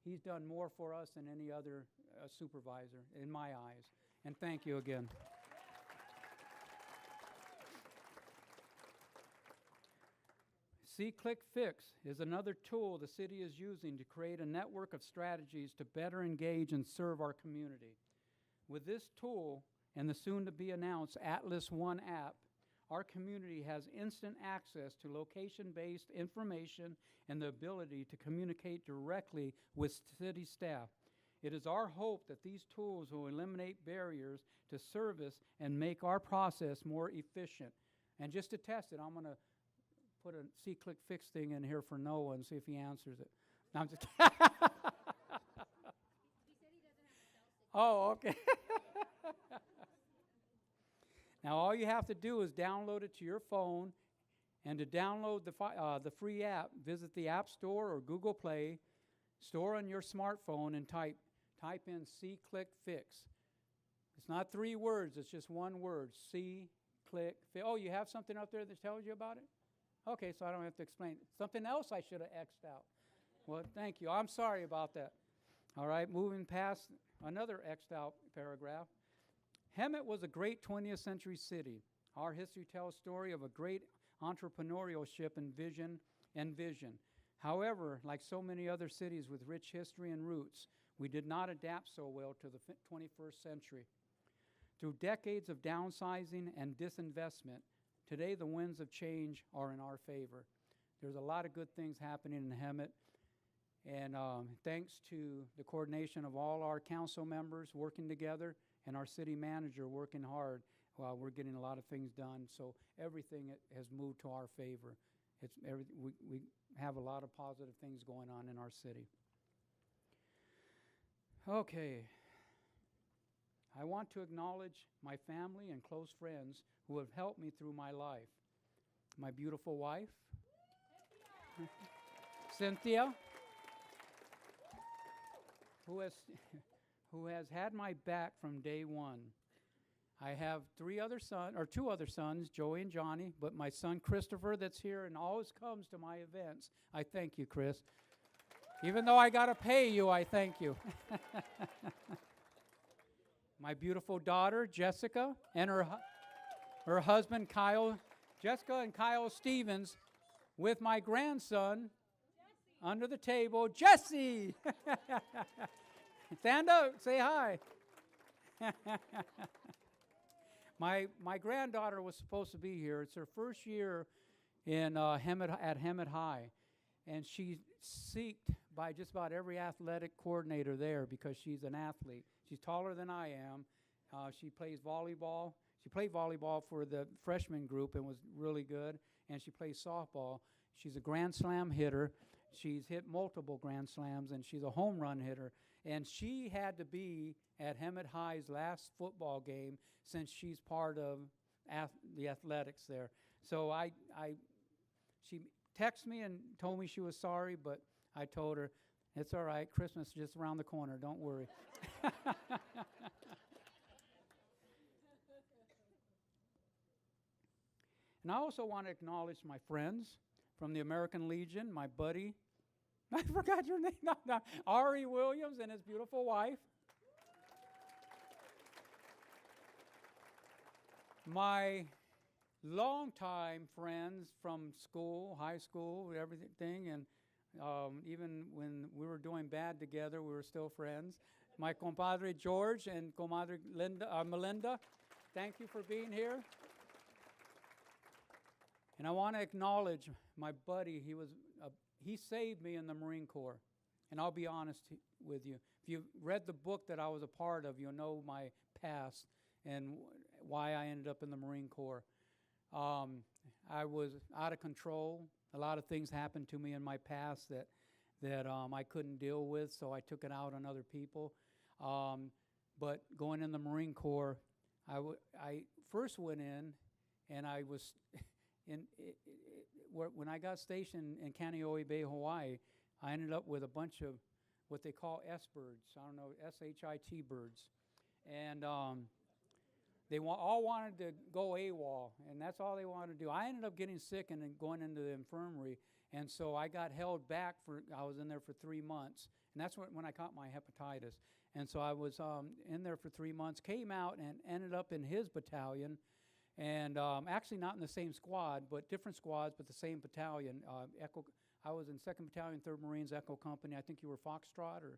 he's done more for us than any other supervisor, in my eyes. And thank you again. See-Click-Fix is another tool the city is using to create a network of strategies to better engage and serve our community. With this tool and the soon-to-be-announced Atlas One app, our community has instant access to location-based information and the ability to communicate directly with city staff. It is our hope that these tools will eliminate barriers to service and make our process more efficient. And just to test it, I'm going to put a See-Click-Fix thing in here for Noah and see if he answers it. No, I'm just Oh, okay. Now, all you have to do is download it to your phone, and to download the free app, visit the App Store or Google Play Store on your smartphone and type in See-Click-Fix. It's not 3 words, it's just 1 word, See-Click-Fix. Oh, you have something up there that tells you about it? Okay, so I don't have to explain. Something else I should have X'd out. Well, thank you. I'm sorry about that. All right, moving past another X'd out paragraph. Hemet was a great 20th century city. Our history tells a story of a great entrepreneurship and vision. However, like so many other cities with rich history and roots, we did not adapt so well to the 21st century. Through decades of downsizing and disinvestment, today the winds of change are in our favor. There's a lot of good things happening in Hemet, and thanks to the coordination of all our council members working together and our city manager working hard, we're getting a lot of things done. So everything has moved to our favor. We have a lot of positive things going on in our city. Okay. I want to acknowledge my family and close friends who have helped me through my life. My beautiful wife, Cynthia, who has had my back from day one. I have two other sons, Joey and Johnny, but my son Christopher that's here and always comes to my events. I thank you, Chris. Even though I got to pay you, I thank you. My beautiful daughter, Jessica, and her husband, Kyle. Jessica and Kyle Stevens, with my grandson, Jesse, under the table, Jesse. Stand up, say hi. My granddaughter was supposed to be here. It's her first year in at Hemet High, and she's seeked by just about every athletic coordinator there because she's an athlete. She's taller than I am. She plays volleyball. She played volleyball for the freshman group and was really good, and she plays softball. She's a Grand Slam hitter. She's hit multiple Grand Slams, and she's a home run hitter. And she had to be at Hemet High's last football game since she's part of the athletics there. So she texted me and told me she was sorry, but I told her, it's all right, Christmas is just around the corner, don't worry. And I also want to acknowledge my friends from the American Legion, my buddy, I forgot your name, Ari Williams and his beautiful wife. My longtime friends from school, high school, everything, and even when we were doing bad together, we were still friends. My compadre George and comadre Melinda, thank you for being here. And I want to acknowledge my buddy. He saved me in the Marine Corps. And I'll be honest with you. If you read the book that I was a part of, you'll know my past and why I ended up in the Marine Corps. I was out of control. A lot of things happened to me in my past that I couldn't deal with, so I took it out on other people. But going in the Marine Corps, I first went in, and I was when I got stationed in Kaneohe Bay, Hawaii, I ended up with a bunch of what they call S-birds. I don't know, S-H-I-T birds. And they all wanted to go AWOL, and that's all they wanted to do. I ended up getting sick and then going into the infirmary, and so I got held back I was in there for 3 months, and that's when I caught my hepatitis. And so I was in there for 3 months, came out and ended up in his battalion, and actually not in the same squad, but different squads, but the same battalion. Echo. I was in 2nd Battalion, 3rd Marines, Echo Company. I think you were Foxtrot or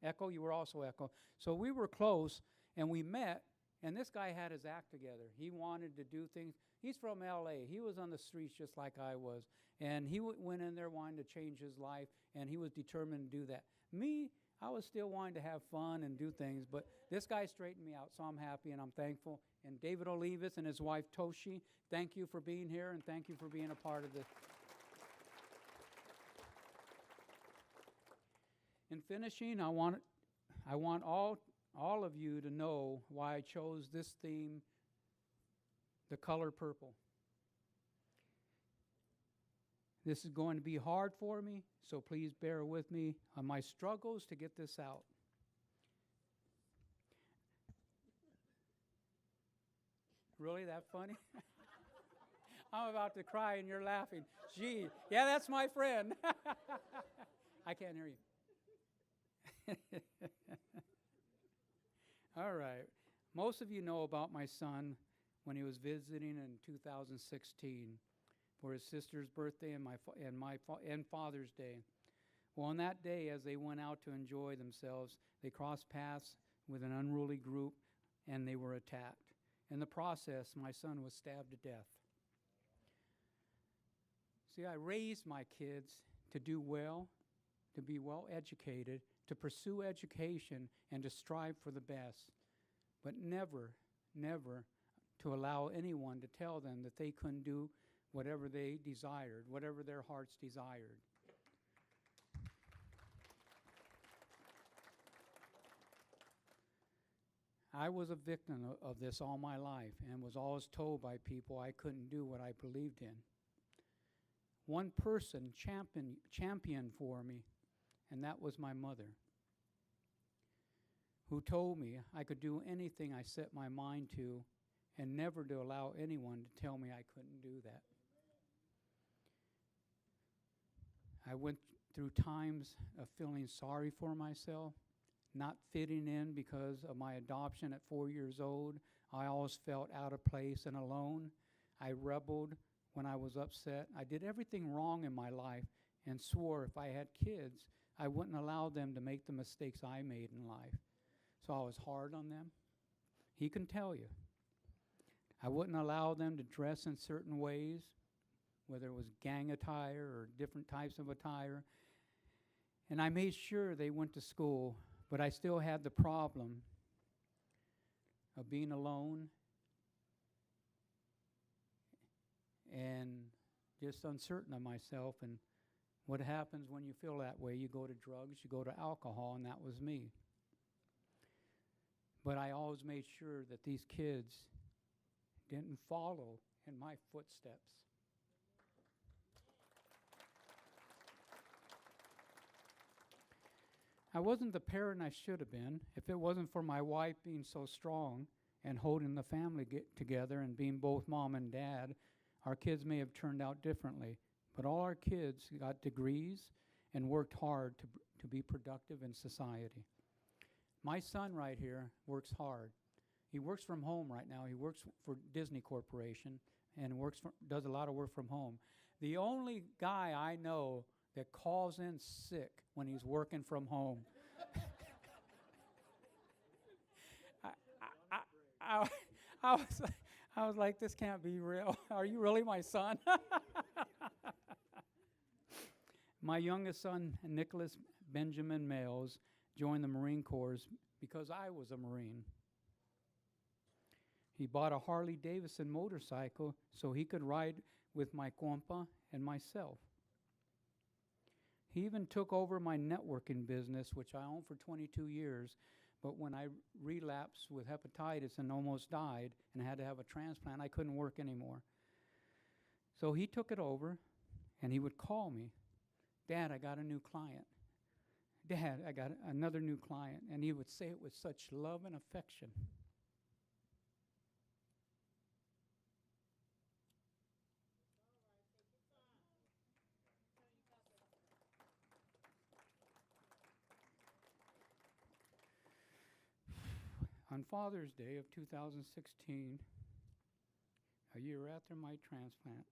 Echo. You were also Echo. So we were close, and we met, and this guy had his act together. He wanted to do things. He's from L.A. He was on the streets just like I was, and he went in there wanting to change his life, and he was determined to do that. Me, I was still wanting to have fun and do things, but this guy straightened me out, so I'm happy and I'm thankful. And David Olivas and his wife Toshi, thank you for being here and thank you for being a part of this. In finishing, I want all of you to know why I chose this theme, the color purple. This is going to be hard for me, so please bear with me on my struggles to get this out. Really, that funny? I'm about to cry and you're laughing. Gee, yeah, that's my friend. I can't hear you. All right. Most of you know about my son. when he was visiting in 2016 for his sister's birthday and Father's Day. Well, on that day, as they went out to enjoy themselves, they crossed paths with an unruly group, and they were attacked. In the process, my son was stabbed to death. See, I raised my kids to do well, to be well educated, to pursue education, and to strive for the best, but never, never to allow anyone to tell them that they couldn't do whatever they desired, whatever their hearts desired. I was a victim of this all my life and was always told by people I couldn't do what I believed in. One person championed for me, and that was my mother, who told me I could do anything I set my mind to and never to allow anyone to tell me I couldn't do that. I went through times of feeling sorry for myself, not fitting in because of my adoption at 4 years old. I always felt out of place and alone. I rebelled when I was upset. I did everything wrong in my life and swore if I had kids, I wouldn't allow them to make the mistakes I made in life. So I was hard on them. He can tell you. I wouldn't allow them to dress in certain ways, whether it was gang attire or different types of attire. And I made sure they went to school, but I still had the problem of being alone and just uncertain of myself. And what happens when you feel that way? You go to drugs, you go to alcohol, and that was me. But I always made sure that these kids didn't follow in my footsteps. I wasn't the parent I should have been. If it wasn't for my wife being so strong and holding the family together and being both mom and dad, our kids may have turned out differently. But all our kids got degrees and worked hard to be productive in society. My son right here works hard. He works from home right now. He works for Disney Corporation and does a lot of work from home. The only guy I know that calls in sick when he's working from home. I was like, this can't be real. Are you really my son? My youngest son, Nicholas Benjamin Males, joined the Marine Corps because I was a Marine. He bought a Harley-Davidson motorcycle so he could ride with my compa and myself. He even took over my networking business, which I owned for 22 years, but when I relapsed with hepatitis and almost died and had to have a transplant, I couldn't work anymore. So he took it over, and he would call me, Dad, I got a new client. Dad, I got another new client. And he would say it with such love and affection. On Father's Day of 2016, a year after my transplant,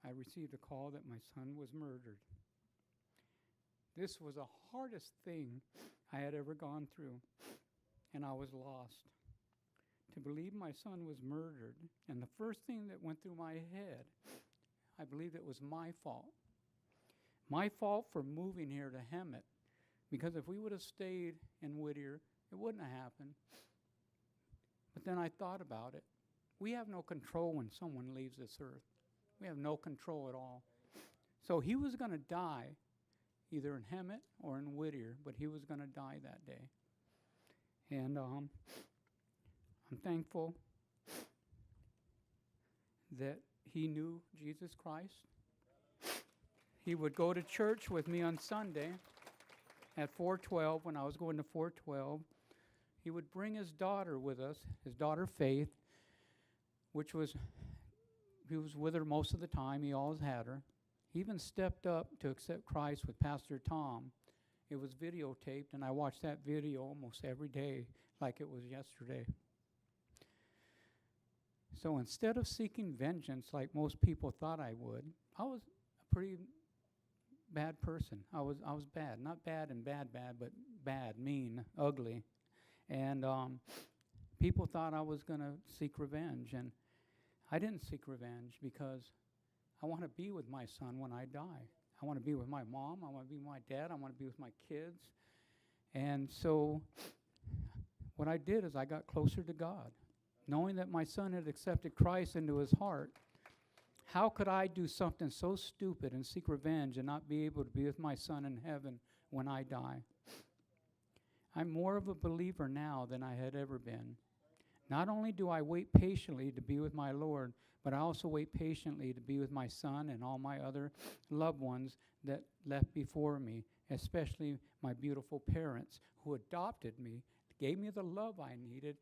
I received a call that my son was murdered. This was the hardest thing I had ever gone through, and I was lost. To believe my son was murdered, and the first thing that went through my head, I believed it was my fault. My fault for moving here to Hemet, because if we would have stayed in Whittier, it wouldn't have happened. But then I thought about it. We have no control when someone leaves this earth. We have no control at all. So he was going to die either in Hemet or in Whittier, but he was going to die that day. And I'm thankful that he knew Jesus Christ. He would go to church with me on Sunday at 412 when I was going to 412. He would bring his daughter with us, his daughter Faith, he was with her most of the time. He always had her. He even stepped up to accept Christ with Pastor Tom. It was videotaped, and I watched that video almost every day like it was yesterday. So instead of seeking vengeance like most people thought I would, I was a pretty bad person. I was bad. Not bad and bad, but bad, mean, ugly. And people thought I was going to seek revenge. And I didn't seek revenge because I want to be with my son when I die. I want to be with my mom. I want to be with my dad. I want to be with my kids. And so what I did is I got closer to God. Knowing that my son had accepted Christ into his heart, how could I do something so stupid and seek revenge and not be able to be with my son in heaven when I die? I'm more of a believer now than I had ever been. Not only do I wait patiently to be with my Lord, but I also wait patiently to be with my son and all my other loved ones that left before me, especially my beautiful parents who adopted me, gave me the love I needed,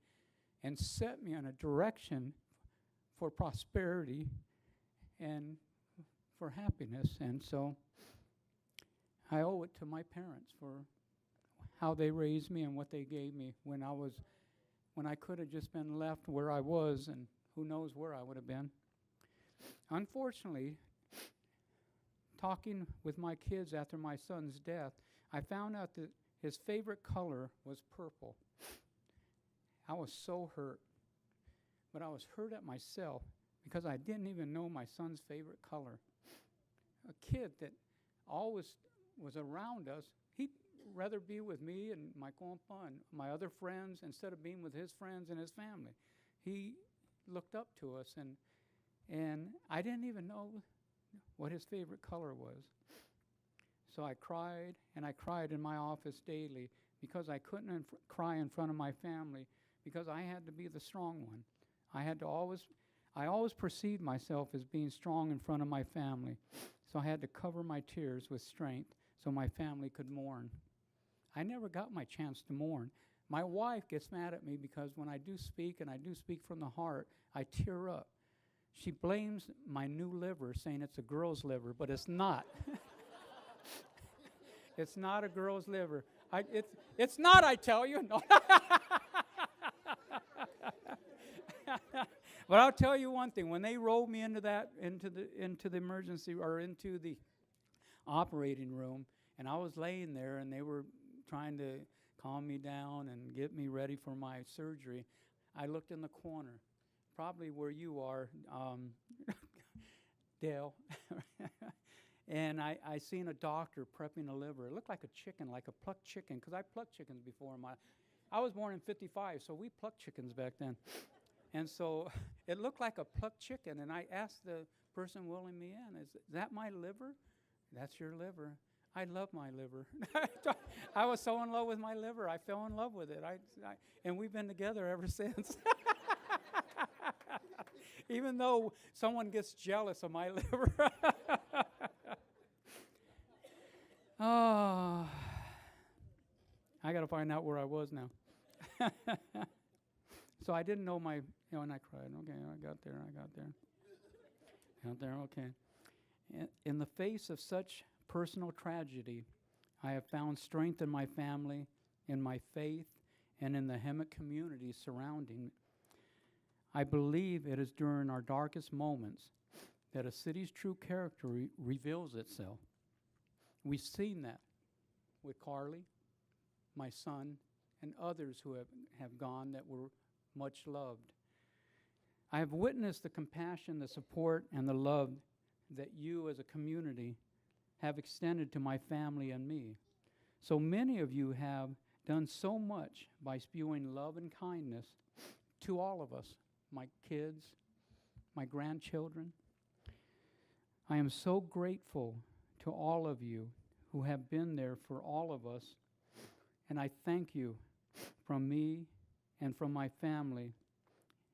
and set me on a direction for prosperity and for happiness. And so I owe it to my parents for how they raised me and what they gave me when I could have just been left where I was, and who knows where I would have been. Unfortunately, talking with my kids after my son's death, I found out that his favorite color was purple. I was so hurt. But I was hurt at myself because I didn't even know my son's favorite color. A kid that always was around us, he'd rather be with me and my compa and my other friends instead of being with his friends and his family. He looked up to us, and I didn't even know what his favorite color was. So I cried, and I cried in my office daily because I couldn't cry in front of my family, because I had to be the strong one. I always perceived myself as being strong in front of my family. So I had to cover my tears with strength so my family could mourn. I never got my chance to mourn. My wife gets mad at me because when I do speak, and I do speak from the heart, I tear up. She blames my new liver, saying it's a girl's liver, but it's not. It's not a girl's liver. It's not, I tell you. No. But I'll tell you one thing: when they rolled me into the emergency or into the operating room, and I was laying there, and they were trying to calm me down and get me ready for my surgery, I looked in the corner, probably where you are, Dale, and I seen a doctor prepping a liver. It looked like a chicken, like a plucked chicken, because I plucked chickens before. I was born in '55, so we plucked chickens back then. And so it looked like a plucked chicken, and I asked the person willing me in, is that my liver? That's your liver. I love my liver. I was so in love with my liver, I fell in love with it. And we've been together ever since. Even though someone gets jealous of my liver. Oh, I got to find out where I was now. So I didn't know and I cried. Okay, I got there. Okay. In the face of such personal tragedy, I have found strength in my family, in my faith, and in the Hemet community surrounding me. I believe it is during our darkest moments that a city's true character reveals itself. We've seen that with Carly, my son, and others who have gone that were much loved. I have witnessed the compassion, the support, and the love that you as a community have extended to my family and me. So many of you have done so much by spewing love and kindness to all of us, my kids, my grandchildren. I am so grateful to all of you who have been there for all of us, and I thank you from me and from my family,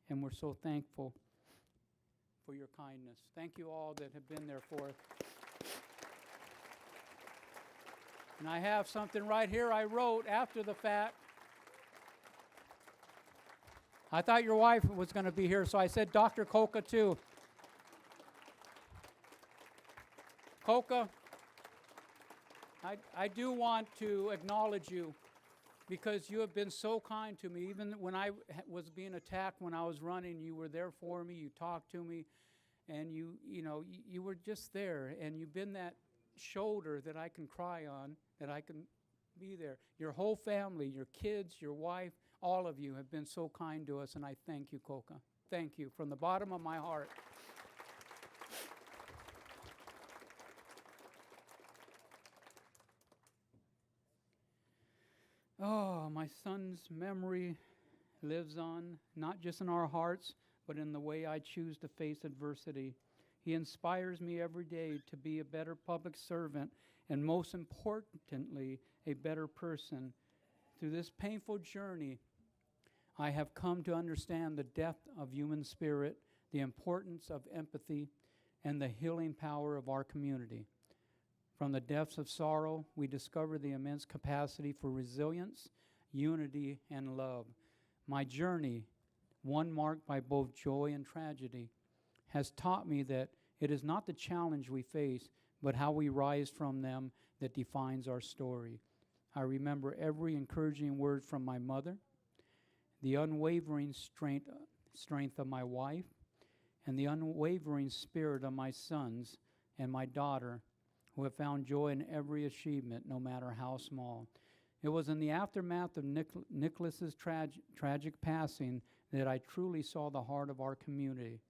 and we're so thankful for your kindness. Thank you all that have been there for us. And I have something right here I wrote after the fact. I thought your wife was going to be here, so I said Dr. Coca too. Coca, I do want to acknowledge you because you have been so kind to me. Even when I was being attacked when I was running, you were there for me. You talked to me, and you were just there. And you've been that shoulder that I can cry on, that I can be there. Your whole family, your kids, your wife, all of you have been so kind to us, and I thank you, Coca. Thank you from the bottom of my heart. Oh, my son's memory lives on, not just in our hearts, but in the way I choose to face adversity. He inspires me every day to be a better public servant and, most importantly, a better person. Through this painful journey, I have come to understand the depth of human spirit, the importance of empathy, and the healing power of our community. From the depths of sorrow, we discover the immense capacity for resilience, unity, and love. My journey, one marked by both joy and tragedy, has taught me that it is not the challenge we face, but how we rise from them that defines our story. I remember every encouraging word from my mother, the unwavering strength of my wife, and the unwavering spirit of my sons and my daughter, who have found joy in every achievement, no matter how small. It was in the aftermath of Nicholas's tragic passing that I truly saw the heart of our community,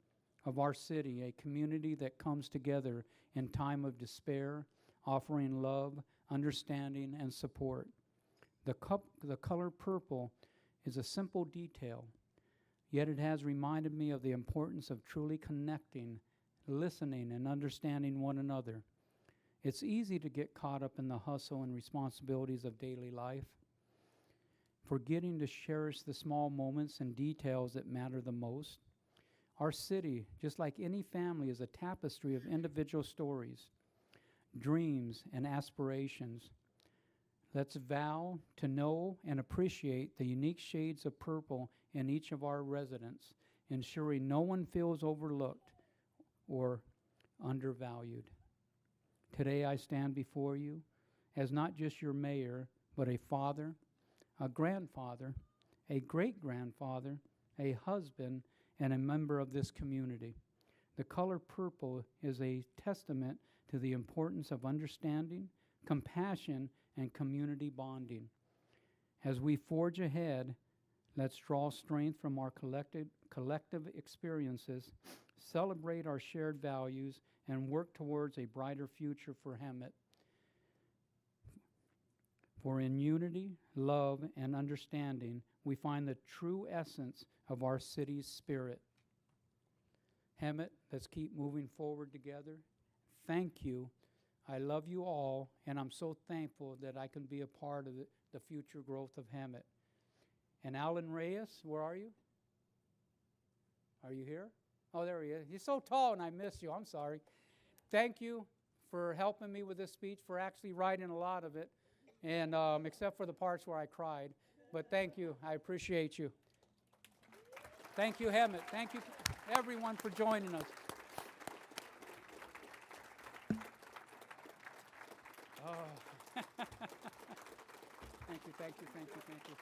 of our city, a community that comes together in time of despair, offering love, understanding, and support. The color purple is a simple detail, yet it has reminded me of the importance of truly connecting, listening, and understanding one another. It's easy to get caught up in the hustle and responsibilities of daily life, forgetting to cherish the small moments and details that matter the most. Our city, just like any family, is a tapestry of individual stories, dreams, and aspirations. Let's vow to know and appreciate the unique shades of purple in each of our residents, ensuring no one feels overlooked or undervalued. Today I stand before you as not just your mayor, but a father, a grandfather, a great-grandfather, a husband, and a member of this community. The color purple is a testament to the importance of understanding, compassion, and community bonding. As we forge ahead, let's draw strength from our collective experiences, celebrate our shared values, and work towards a brighter future for Hemet. For in unity, love, and understanding, we find the true essence of our city's spirit. Hemet, let's keep moving forward together. Thank you. I love you all, and I'm so thankful that I can be a part of the future growth of Hemet. And Alan Reyes, where are you? Are you here? Oh, there he is. He's so tall, and I miss you. I'm sorry. Thank you for helping me with this speech, for actually writing a lot of it, and except for the parts where I cried. But thank you. I appreciate you. Thank you, Hemet. Thank you, everyone, for joining us. Oh. Thank you, thank you, thank you, thank you.